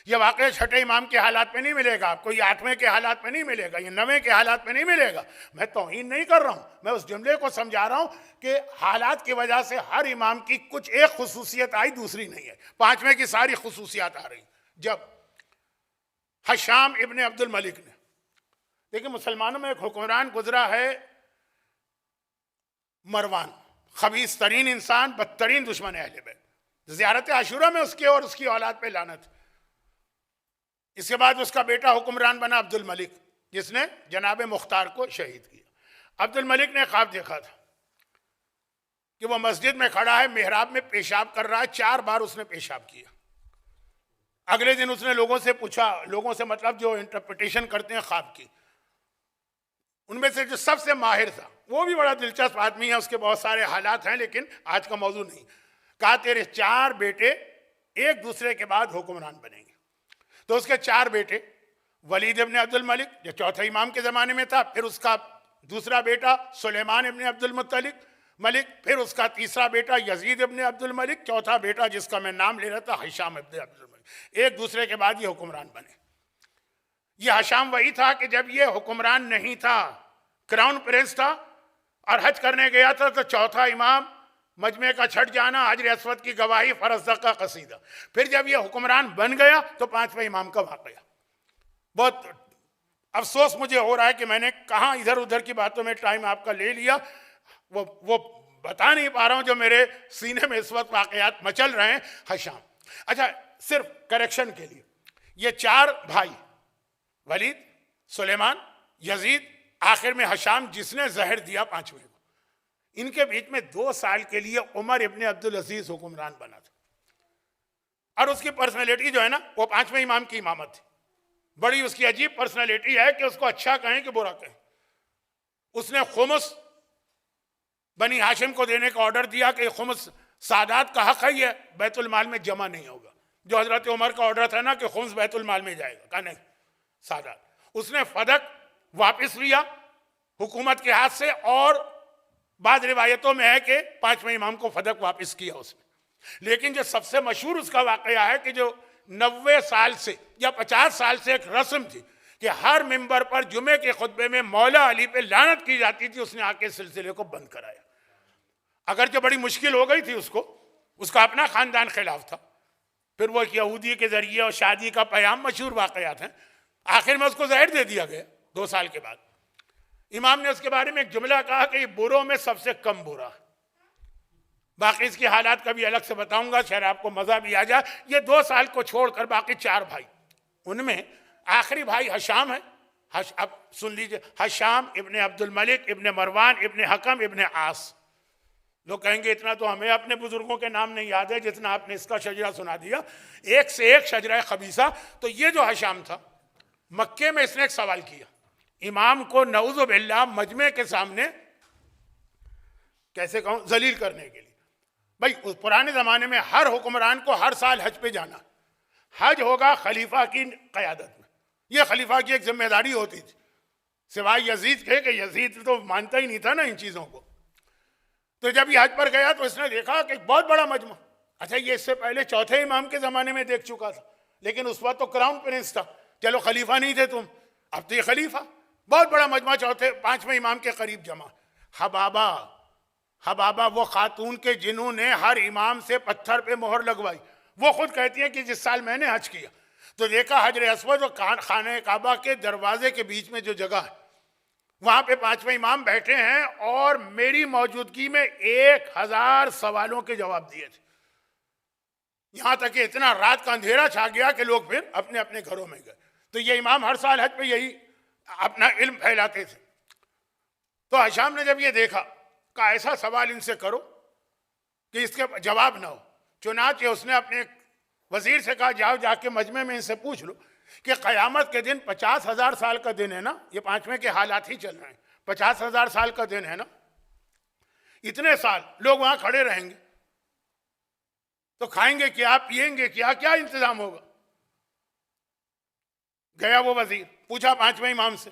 یہ واقعہ 6 امام کے حالات میں نہیں ملے گا آپ کو، یہ 8ویں کے حالات میں نہیں ملے گا، یہ 9ویں کے حالات میں نہیں ملے گا. میں توہین نہیں کر رہا ہوں، میں اس جملے کو سمجھا رہا ہوں کہ حالات کی وجہ سے ہر امام کی کچھ ایک خصوصیت آئی، دوسری نہیں ہے. 5ویں کی ساری خصوصیات آ رہی. جب حشام ابن عبد الملک نے، دیکھیں مسلمانوں میں ایک حکمران گزرا ہے مروان، خبیث ترین انسان، بدترین دشمن اہل بیت. زیارت عاشورہ میں اس کے اور اس کی اولاد پہ لعنت. اس کے بعد اس کا بیٹا حکمران بنا عبد الملک، جس نے جناب مختار کو شہید کیا. عبد الملک نے خواب دیکھا تھا کہ وہ مسجد میں کھڑا ہے، محراب میں پیشاب کر رہا ہے. 4 بار اس نے پیشاب کیا. اگلے دن اس نے لوگوں سے پوچھا، لوگوں سے مطلب جو انٹرپریٹیشن کرتے ہیں خواب کی، ان میں سے جو سب سے ماہر تھا، وہ بھی بڑا دلچسپ آدمی ہے، اس کے بہت سارے حالات ہیں لیکن آج کا موضوع نہیں. کہا تیرے 4 بیٹے ایک دوسرے کے بعد حکمران بنیں گے. تو اس کے 4 بیٹے، ولید ابن عبد الملک جو 4تھے امام کے زمانے میں تھا، پھر اس کا دوسرا بیٹا سلیمان ابن عبد الملک، پھر اس کا تیسرا بیٹا یزید ابن عبد الملک، 4تھا بیٹا جس کا میں نام لے رہا تھا حشام ابن عبد الملک. ایک دوسرے کے بعد یہ حکمران بنے. یہ حشام وہی تھا کہ جب یہ حکمران نہیں تھا، کراؤن پرنس تھا اور حج کرنے گیا تھا، تو 4تھا امام، مجمع کا چھٹ جانا، حجر اسود کی گواہی، فرزدق کا قصیدہ. پھر جب یہ حکمران بن گیا تو 5ویں امام کا واقعہ. بہت افسوس مجھے ہو رہا ہے کہ میں نے کہاں ادھر ادھر کی باتوں میں ٹائم آپ کا لے لیا، وہ بتا نہیں پا رہا ہوں جو میرے سینے میں اس وقت واقعات مچل رہے ہیں. حشام. اچھا، صرف کریکشن کے لیے، یہ 4 بھائی ولید، سلیمان، یزید، آخر میں ہشام جس نے زہر دیا پانچویں کو. ان کے بیچ میں 2 سال کے لیے عمر ابن عبدالعزیز حکمران بنا تھا. اور اس کی پرسنالٹی جو ہے نا وہ 5ویں امام کی امامت تھی. بڑی اس کی عجیب پرسنالٹی ہے کہ اس کو اچھا کہیں کہ برا کہیں. اس نے خمس بنی ہاشم کو دینے کا آرڈر دیا کہ خمس سادات کا حق ہے، یہ بیت المال میں جمع نہیں ہوگا. جو حضرت عمر کا آرڈر تھا نا کہ خمس بیت المال میں جائے گا، کہا نہیں سادات. اس نے فدق واپس لیا حکومت کے ہاتھ سے، اور بعض روایتوں میں ہے کہ 5ویں امام کو فدق واپس کیا اس نے. لیکن جو سب سے مشہور اس کا واقعہ ہے کہ جو 90 سال سے یا 50 سال سے ایک رسم تھی کہ ہر ممبر پر جمعے کے خطبے میں مولا علی پہ لعنت کی جاتی تھی، اس نے آ کے سلسلے کو بند کرایا. اگرچہ بڑی مشکل ہو گئی تھی اس کو، اس کا اپنا خاندان خلاف تھا. پھر وہ ایک یہودی کے ذریعے اور شادی کا پیام مشہور واقعات ہیں. آخر میں اس کو زہر دے دیا گیا 2 سال کے بعد. امام نے اس کے بارے میں ایک جملہ کہا کہ یہ بروں میں سب سے کم برا. باقی اس کی حالات کبھی الگ سے بتاؤں گا، شاید آپ کو مزہ بھی آ جائے. یہ 2 سال کو چھوڑ کر باقی 4 بھائی، ان میں آخری بھائی ہشام ہے. اب سن لیجئے، ہشام ابن عبد الملک ابن مروان ابن حکم ابن عاص. لوگ کہیں گے اتنا تو ہمیں اپنے بزرگوں کے نام نہیں یاد ہے جتنا آپ نے اس کا شجرہ سنا دیا. ایک سے ایک شجرہ خبیثہ. تو یہ جو ہشام تھا، مکے میں اس نے ایک سوال کیا امام کو نعوذ باللہ مجمع کے سامنے کیسے کہوں ذلیل کرنے کے لیے. بھائی پرانے زمانے میں ہر حکمران کو ہر سال حج پہ جانا. حج ہوگا خلیفہ کی قیادت میں، یہ خلیفہ کی ایک ذمہ داری ہوتی تھی، سوائے یزید کے کہ یزید تو مانتا ہی نہیں تھا نا ان چیزوں کو. تو جب یہ حج پر گیا تو اس نے دیکھا کہ ایک بہت بڑا مجمع. اچھا یہ اس سے پہلے 4تھے امام کے زمانے میں دیکھ چکا تھا، لیکن اس وقت تو کراؤن پرنس تھا. چلو خلیفہ نہیں تھے تم، اب تو یہ خلیفہ. بہت بڑا مجمع 5ویں امام کے قریب جمع. حبابہ وہ خاتون کے جنہوں نے ہر امام سے پتھر پہ مہر لگوائی، وہ خود کہتی ہیں کہ جس سال میں نے حج کیا تو دیکھا حجر اسود اور خانہ کعبہ کے دروازے کے بیچ میں جو جگہ ہے وہاں پہ 5ویں امام بیٹھے ہیں، اور میری موجودگی میں 1000 سوالوں کے جواب دیے تھے. یہاں تک کہ اتنا رات کا اندھیرا چھا گیا کہ لوگ پھر اپنے اپنے گھروں میں گئے. تو یہ امام ہر سال حج پہ یہی اپنا علم پھیلاتے تھے. تو ہشام نے جب یہ دیکھا کہ ایسا سوال ان سے کرو کہ اس کے جواب نہ ہو، چنانچہ اس نے اپنے وزیر سے کہا جاؤ جا کے مجمع میں ان سے پوچھ لو کہ قیامت کے دن 50,000 سال کا دن ہے نا، یہ 5ویں کے حالات ہی چل رہے ہیں، 50,000 سال کا دن ہے نا، اتنے سال لوگ وہاں کھڑے رہیں گے تو کھائیں گے کیا، پیئیں گے کیا، کیا انتظام ہوگا. گیا وہ وزیر، پوچھا 5ویں امام سے.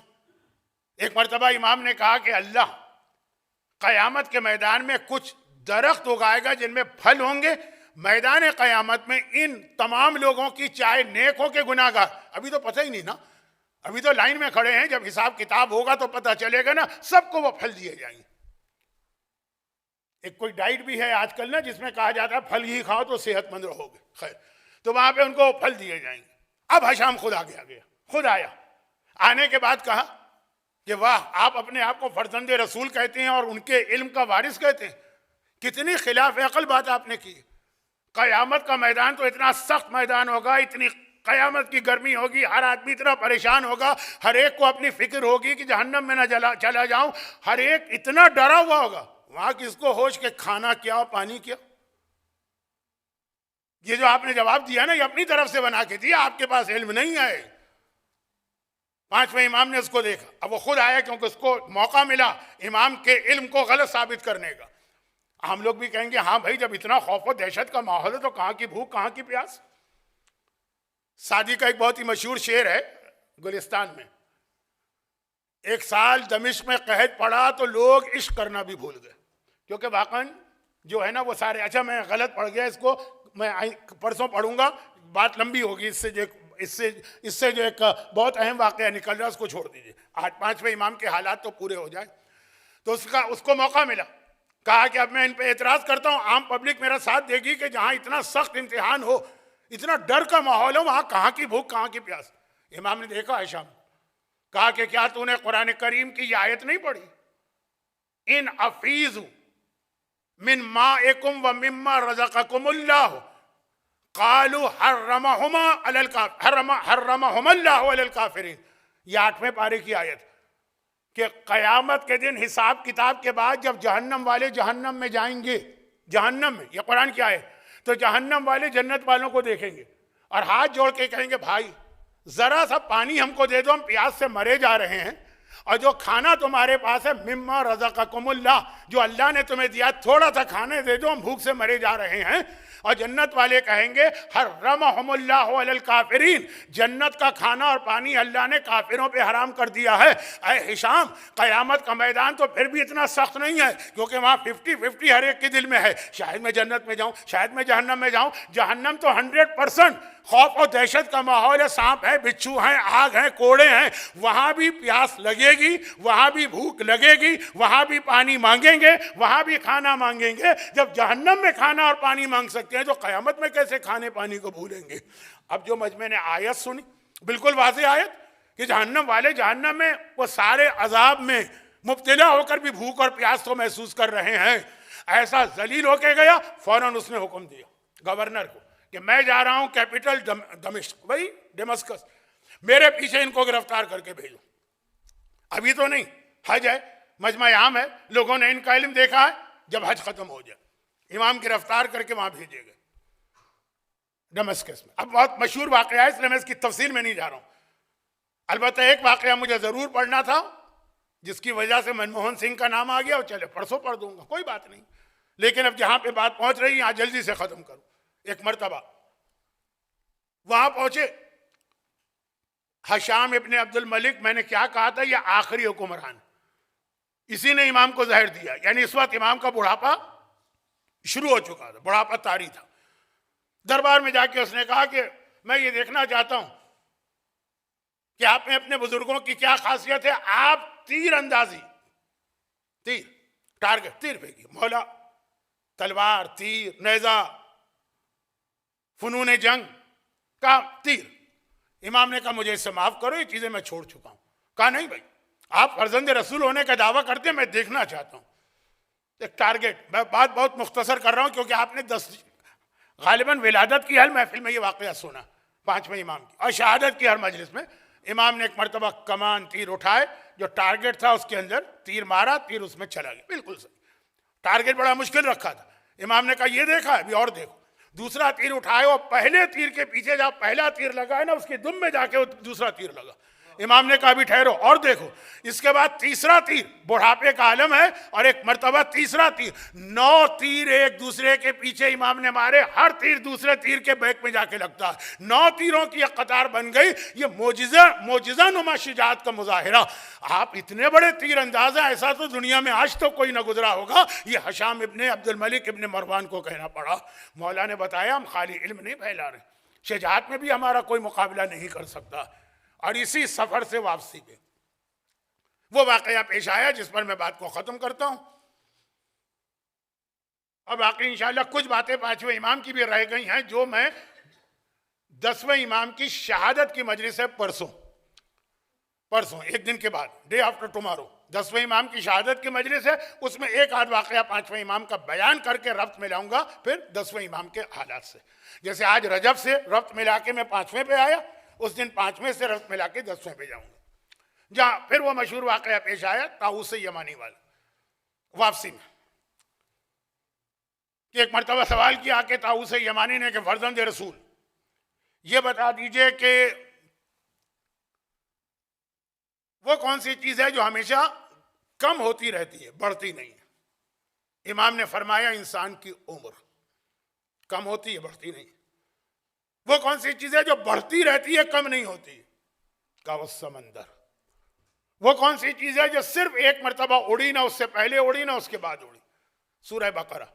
ایک مرتبہ امام نے کہا کہ اللہ قیامت کے میدان میں کچھ درخت اگائے گا جن میں پھل ہوں گے. میدان قیامت میں ان تمام لوگوں کی چاہے نیک ہو کے گناہ گار، ابھی تو پتہ ہی نہیں نا، ابھی تو لائن میں کھڑے ہیں، جب حساب کتاب ہوگا تو پتہ چلے گا نا، سب کو وہ پھل دیے جائیں گے. ایک کوئی ڈائٹ بھی ہے آج کل نا جس میں کہا جاتا ہے پھل ہی کھاؤ تو صحت مند رہو گے. خیر، تو وہاں پہ ان کو پھل دیے جائیں گے. اب ہشام خود آ گیا، خود آیا. آنے کے بعد کہا کہ واہ، آپ اپنے آپ کو فرزند رسول کہتے ہیں اور ان کے علم کا وارث کہتے ہیں، کتنی خلاف عقل بات آپ نے کی. قیامت کا میدان تو اتنا سخت میدان ہوگا، اتنی قیامت کی گرمی ہوگی، ہر آدمی اتنا پریشان ہوگا، ہر ایک کو اپنی فکر ہوگی کہ جہنم میں نہ چلا جاؤں، ہر ایک اتنا ڈرا ہوا ہوگا. وہاں کس کو ہوش کہ کھانا کیا اور پانی کیا. یہ جو آپ نے جواب دیا نا یہ اپنی طرف سے بنا کے دیا، آپ کے پاس علم نہیں ہے. 5ویں امام نے اس کو دیکھا، اب وہ خود آیا کیونکہ اس کو موقع ملا امام کے علم کو غلط ثابت کرنے کا. ہم لوگ بھی کہیں گے ہاں بھائی جب اتنا خوف و دہشت کا ماحول ہے تو کہاں کی بھوک کہاں کی پیاس. سعدی کا ایک بہت ہی مشہور شعر ہے گلستان میں، ایک سال دمشق میں قحط پڑا تو لوگ عشق کرنا بھی بھول گئے. کیونکہ واقعاً جو ہے نا وہ سارے، اچھا میں غلط پڑھ گیا، اس کو میں پرسوں پڑھوں گا، بات لمبی ہوگی. اس سے جو ایک بہت اہم واقعہ نکل رہا ہے اس کو چھوڑ دیجیے، آج 5ویں امام کے حالات تو پورے ہو جائیں. تو اس کو موقع ملا، کہا کہ اب میں ان پہ اعتراض کرتا ہوں، عام پبلک میرا ساتھ دے گی کہ جہاں اتنا سخت امتحان ہو، اتنا ڈر کا ماحول ہو، وہاں کہاں کی بھوک کہاں کی پیاس. امام نے دیکھا ہشام، کہا کہ کیا تو نے قرآن کریم کی یہ آیت نہیں پڑھی، ان افیزوا من مائکم و مما رزقکم اللہ قالوا حرمہما اللہ علی الکافرین. یہ 8ویں پارے کی آیت کہ قیامت کے دن حساب کتاب کے بعد جب جہنم والے جہنم میں جائیں گے، جہنم میں، یہ قرآن کی آیت، تو جہنم والے جنت والوں کو دیکھیں گے اور ہاتھ جوڑ کے کہیں گے بھائی ذرا سا پانی ہم کو دے دو، ہم پیاس سے مرے جا رہے ہیں، اور جو کھانا تمہارے پاس ہے مما رزقکم اللہ، جو اللہ نے تمہیں دیا تھوڑا سا کھانے دے دو، ہم بھوک سے مرے جا رہے ہیں۔ اور جنت والے کہیں گے حرمہم اللہ علی الکافرین، جنت کا کھانا اور پانی اللہ نے کافروں پہ حرام کر دیا ہے۔ اے ہشام، قیامت کا میدان تو پھر بھی اتنا سخت نہیں ہے، کیونکہ وہاں 50-50 ہر ایک کے دل میں ہے، شاید میں جنت میں جاؤں، شاید میں جہنم میں جاؤں۔ جہنم تو 100% خوف اور دہشت کا ماحول ہے، سانپ ہے، بچھو ہیں، آگ ہیں، کوڑے ہیں، وہاں بھی پیاس لگے گی، وہاں بھی بھوک لگے گی، وہاں بھی پانی مانگیں گے، وہاں بھی کھانا مانگیں گے۔ جب جہنم میں کھانا اور پانی مانگ سکتے ہیں تو قیامت میں کیسے کھانے پانی کو بھولیں گے؟ اب جو مجمع نے آیت سنی، بالکل واضح آیت کہ جہنم والے جہنم میں وہ سارے عذاب میں مبتلا ہو کر بھی بھوک اور پیاس کو محسوس کر رہے ہیں۔ ایسا ذلیل ہو کے گیا، فوراً اس نے حکم دیا گورنر کو کہ میں جا رہا ہوں کیپٹل دمشق، وہی ڈیمسکس، میرے پیچھے ان کو گرفتار کر کے بھیجو۔ ابھی تو نہیں، حج ہے، مجمع عام ہے، لوگوں نے ان کا علم دیکھا ہے، جب حج ختم ہو جائے امام گرفتار کر کے وہاں بھیجے گئے ڈمسکس میں۔ اب بہت مشہور واقعہ ہے، اس لیے میں اس کی تفصیل میں نہیں جا رہا ہوں۔ البتہ ایک واقعہ مجھے ضرور پڑھنا تھا جس کی وجہ سے منموہن سنگھ کا نام آ گیا، اور چلے پرسوں پڑھ دوں گا، کوئی بات نہیں، لیکن اب جہاں پہ بات پہنچ رہی ہے یہاں جلدی سے ختم کروں۔ ایک مرتبہ وہاں پہنچے ہشام ابن عبد الملک، میں نے کیا کہا تھا، یہ آخری حکمران، اسی نے امام کو زہر دیا، یعنی اس وقت امام کا بڑھاپا شروع ہو چکا تھا، بڑھاپا طاری تھا۔ دربار میں جا کے اس نے کہا کہ میں یہ دیکھنا چاہتا ہوں کہ آپ میں اپنے بزرگوں کی کیا خاصیت ہے، آپ تیر اندازی، تیر ٹارگٹ، تیر پھینکی، مولا، تلوار، تیر، نیزہ، فنون جنگ کا تیر۔ امام نے کہا مجھے اس سے معاف کرو، یہ چیزیں میں چھوڑ چکا ہوں۔ کہا نہیں بھائی، آپ فرزند رسول ہونے کا دعویٰ کرتے ہیں، میں دیکھنا چاہتا ہوں ایک ٹارگٹ۔ میں بات بہت مختصر کر رہا ہوں کیونکہ آپ نے غالباً ولادت کی ہر محفل میں یہ واقعہ سنا، 5ویں امام کی، اور شہادت کی ہر مجلس میں۔ امام نے ایک مرتبہ کمان تیر اٹھائے، جو ٹارگٹ تھا اس کے اندر تیر مارا، تیر اس میں چلا گیا، بالکل صحیح۔ ٹارگٹ بڑا مشکل رکھا تھا، امام نے کہا یہ دیکھا ابھی اور دیکھو۔ دوسرا تیر اٹھائے اور پہلے تیر کے پیچھے جہاں پہلا تیر لگا ہے نا، اس کے دم میں جا کے دوسرا تیر لگا۔ امام نے کہا ابھی ٹھہرو اور دیکھو۔ اس کے بعد تیسرا تیر، بڑھاپے کا عالم ہے، اور ایک مرتبہ تیسرا تیر، 9 تیر ایک دوسرے کے پیچھے امام نے مارے، ہر تیر دوسرے تیر کے بیک میں جا کے لگتا ہے، 9 تیروں کی ایک قطار بن گئی۔ یہ معجزہ نما شجاعت کا مظاہرہ۔ آپ اتنے بڑے تیر انداز ہیں، ایسا تو دنیا میں آج تو کوئی نہ گزرا ہوگا۔ یہ ہشام ابن عبد الملک ابن مروان کو کہنا پڑا۔ مولا نے بتایا ہم خالی علم نہیں پھیلا رہے، شجاعت میں بھی ہمارا کوئی مقابلہ نہیں کر سکتا۔ اور اسی سفر سے واپسی پہ وہ واقعہ پیش آیا جس پر میں بات کو ختم کرتا ہوں، اور باقی انشاءاللہ کچھ باتیں 5ویں امام کی بھی رہ گئی ہیں جو میں 10ویں امام کی شہادت کی مجلس ہے پرسوں ایک دن کے بعد، ڈے آفٹر ٹمارو 10ویں امام کی شہادت کی مجلس ہے، اس میں ایک آدھ واقعہ 5ویں امام کا بیان کر کے ربط میں لاؤں گا، پھر 10ویں امام کے حالات سے۔ جیسے آج رجب سے ربط ملا کے میں 5ویں پہ آیا، اس دن 5ویں سے ربط ملا کے 10ویں پہ جاؤں گا، جہاں پھر وہ مشہور واقعہ پیش آیا طاؤس یمانی والا واپسی میں، کہ ایک مرتبہ سوال کیا کہ طاؤس یمانی نے کہ فرزند رسول یہ بتا دیجئے کہ وہ کون سی چیز ہے جو ہمیشہ کم ہوتی رہتی ہے، بڑھتی نہیں ہے؟ امام نے فرمایا انسان کی عمر کم ہوتی ہے، بڑھتی نہیں۔ وہ کون سی چیز ہے جو بڑھتی رہتی ہے، کم نہیں ہوتی؟ کہا وہ سمندر۔ وہ کون سی چیز ہے جو صرف ایک مرتبہ اڑی، نہ اس سے پہلے اڑی نہ اس کے بعد اڑی؟ سورہ بقرہ۔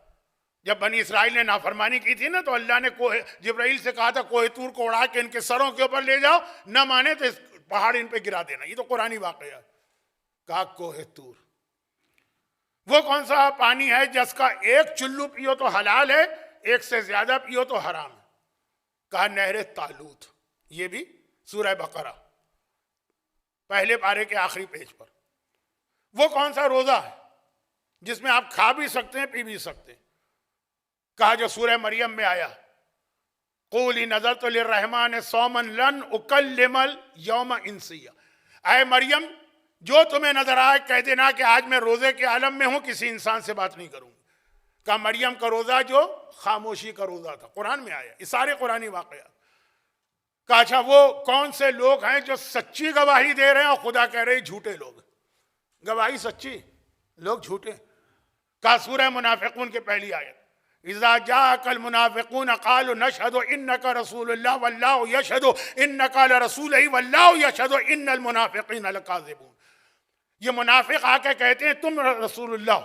جب بنی اسرائیل نے نافرمانی کی تھی نا، تو اللہ نے جبرائیل سے کہا تھا کوہ طور کو اڑا کے ان کے سروں کے اوپر لے جاؤ، نہ مانے تو پہاڑ ان پہ گرا دینا۔ یہ تو قرآنی واقعہ ہے۔ کہا کوہ طور۔ وہ کون سا پانی ہے جس کا ایک چلو پیو تو حلال ہے، ایک سے زیادہ پیو تو حرام ہے؟ کہا نہر تالوت۔ یہ بھی سورہ بقرہ پہلے پارے کے آخری پیج پر۔ وہ کون سا روزہ ہے جس میں آپ کھا بھی سکتے ہیں، پی بھی سکتے ہیں؟ کہا جو سورہ مریم میں آیا قولی نذرت للرحمن صوما لن اکلم اليوم انسیا، اے مریم جو تمہیں نظر آئے کہہ دینا کہ آج میں روزے کے عالم میں ہوں، کسی انسان سے بات نہیں کروں گا. کہا مریم کا روزہ جو خاموشی کا روزہ تھا، قرآن میں آیا، یہ سارے قرآنی واقعات. کہا اچھا وہ کون سے لوگ ہیں جو سچی گواہی دے رہے ہیں اور خدا کہہ رہے ہیں جھوٹے لوگ؟ گواہی سچی، لوگ جھوٹے. کہا سورہ منافقون کے پہلی آیت، اذا جاءك المنافقون قالوا نشهد انك رسول الله والله يشهد انك لرسوله والله يشهد ان المنافقين لكاذبون. یہ منافق آ کے کہتے ہیں تم رسول اللہ،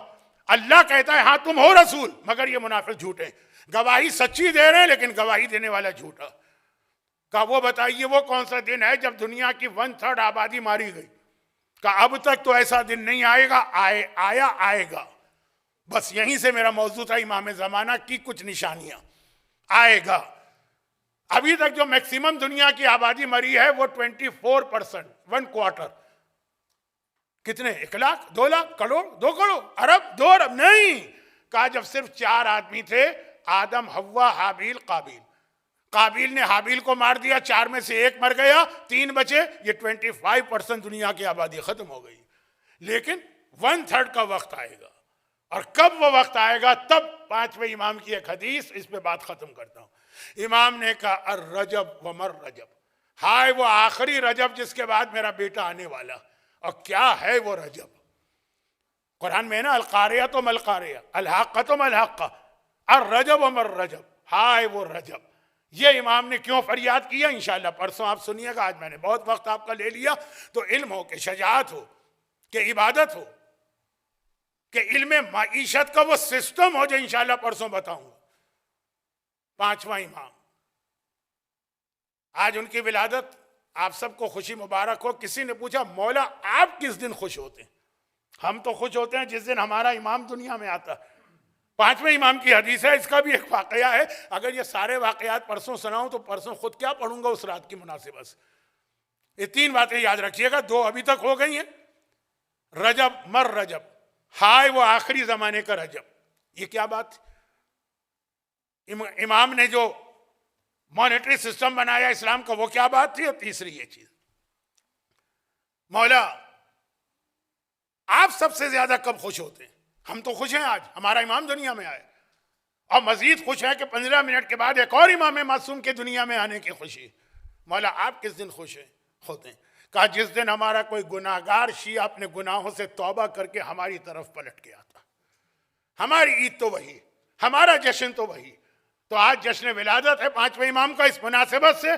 اللہ کہتا ہے ہاں تم ہو رسول، مگر یہ منافق جھوٹے ہیں. گواہی سچی دے رہے ہیں لیکن گواہی دینے والا جھوٹا. کہا وہ بتائیے وہ کون سا دن ہے جب دنیا کی 1/3 آبادی ماری گئی؟ کہا اب تک تو ایسا دن نہیں آئے گا، آئے گا. بس یہیں سے میرا موضوع تھا، امام زمانہ کی کچھ نشانیاں. آئے گا. ابھی تک جو میکسیمم دنیا کی آبادی مری ہے وہ 24%، 1/4. کتنے؟ 1 لاکھ، 2 لاکھ، کروڑ، 2 کروڑ، ارب، 2 ارب نہیں. کہا جب صرف 4 آدمی تھے، آدم، حوا، حابیل، قابیل. قابیل نے حابیل کو مار دیا، 4 میں سے 1 مر گیا، 3 بچے. یہ 25% دنیا کی آبادی ختم ہو گئی. لیکن 1/3 کا وقت آئے گا. اور کب وہ وقت آئے گا؟ تب 5ویں امام کی ایک حدیث، اس پہ بات ختم کرتا ہوں. امام نے کہا الرجب ومر رجب، ہائے وہ آخری رجب جس کے بعد میرا بیٹا آنے والا. اور کیا ہے وہ رجب؟ قرآن میں نا القاریہ تو ملقاریہ، الحاقہ تو ملحقہ، الرجب ومر رجب، ہائے وہ رجب. یہ امام نے کیوں فریاد کیا؟ انشاءاللہ پرسوں آپ سنیے گا. آج میں نے بہت وقت آپ کا لے لیا. تو علم ہو کہ شجاعت ہو کہ عبادت ہو کہ علم معیشت کا وہ سسٹم ہو جو انشاءاللہ پرسوں بتاؤں گا. 5واں امام، آج ان کی ولادت، آپ سب کو خوشی مبارک ہو. کسی نے پوچھا مولا آپ کس دن خوش ہوتے ہیں؟ ہم تو خوش ہوتے ہیں جس دن ہمارا امام دنیا میں آتا. 5ویں امام کی حدیث ہے، اس کا بھی ایک واقعہ ہے. اگر یہ سارے واقعات پرسوں سناؤں تو پرسوں خود کیا پڑھوں گا اس رات کی مناسبت سے. یہ 3 باتیں یاد رکھیے گا، 2 ابھی تک ہو گئی ہیں. رجب مر رجب، ہائے وہ آخری زمانے کا رجب. یہ کیا بات؟ امام نے جو مانیٹری سسٹم بنایا اسلام کا، وہ کیا بات تھی؟ اور تیسری یہ چیز، مولا آپ سب سے زیادہ کب خوش ہوتے ہیں؟ ہم تو خوش ہیں آج ہمارا امام دنیا میں آئے، اور مزید خوش ہے کہ 15 منٹ کے بعد ایک اور امام معصوم کے دنیا میں آنے کی خوشی. مولا آپ کس دن خوش ہوتے ہیں؟ کہا جس دن ہمارا کوئی گناہگار شیعہ اپنے گناہوں سے توبہ کر کے ہماری طرف پلٹ کے آتا. ہماری عید تو وہی، ہمارا جشن تو وہی. تو آج جشن ولادت ہے 5ویں امام کا. اس مناسبت سے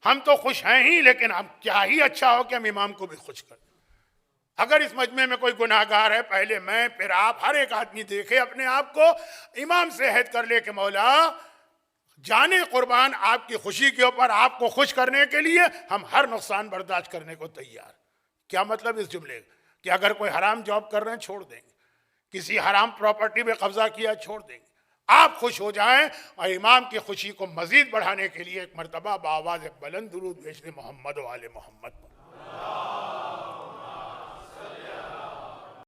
ہم تو خوش ہیں ہی، لیکن ہم کیا ہی اچھا ہو کہ ہم امام کو بھی خوش کر دیں. اگر اس مجمع میں کوئی گناہگار ہے، پہلے میں پھر آپ، ہر ایک آدمی دیکھے اپنے آپ کو، امام سے عہد کر لے کہ مولا جانے قربان آپ کی خوشی کے اوپر، آپ کو خوش کرنے کے لیے ہم ہر نقصان برداشت کرنے کو تیار. کیا مطلب اس جملے کہ اگر کوئی حرام جاب کر رہے ہیں چھوڑ دیں گے، کسی حرام پراپرٹی پہ قبضہ کیا چھوڑ دیں گے. آپ خوش ہو جائیں اور امام کی خوشی کو مزید بڑھانے کے لیے ایک مرتبہ بآواز بلند درود بھیج دیں محمد و آل محمد پر.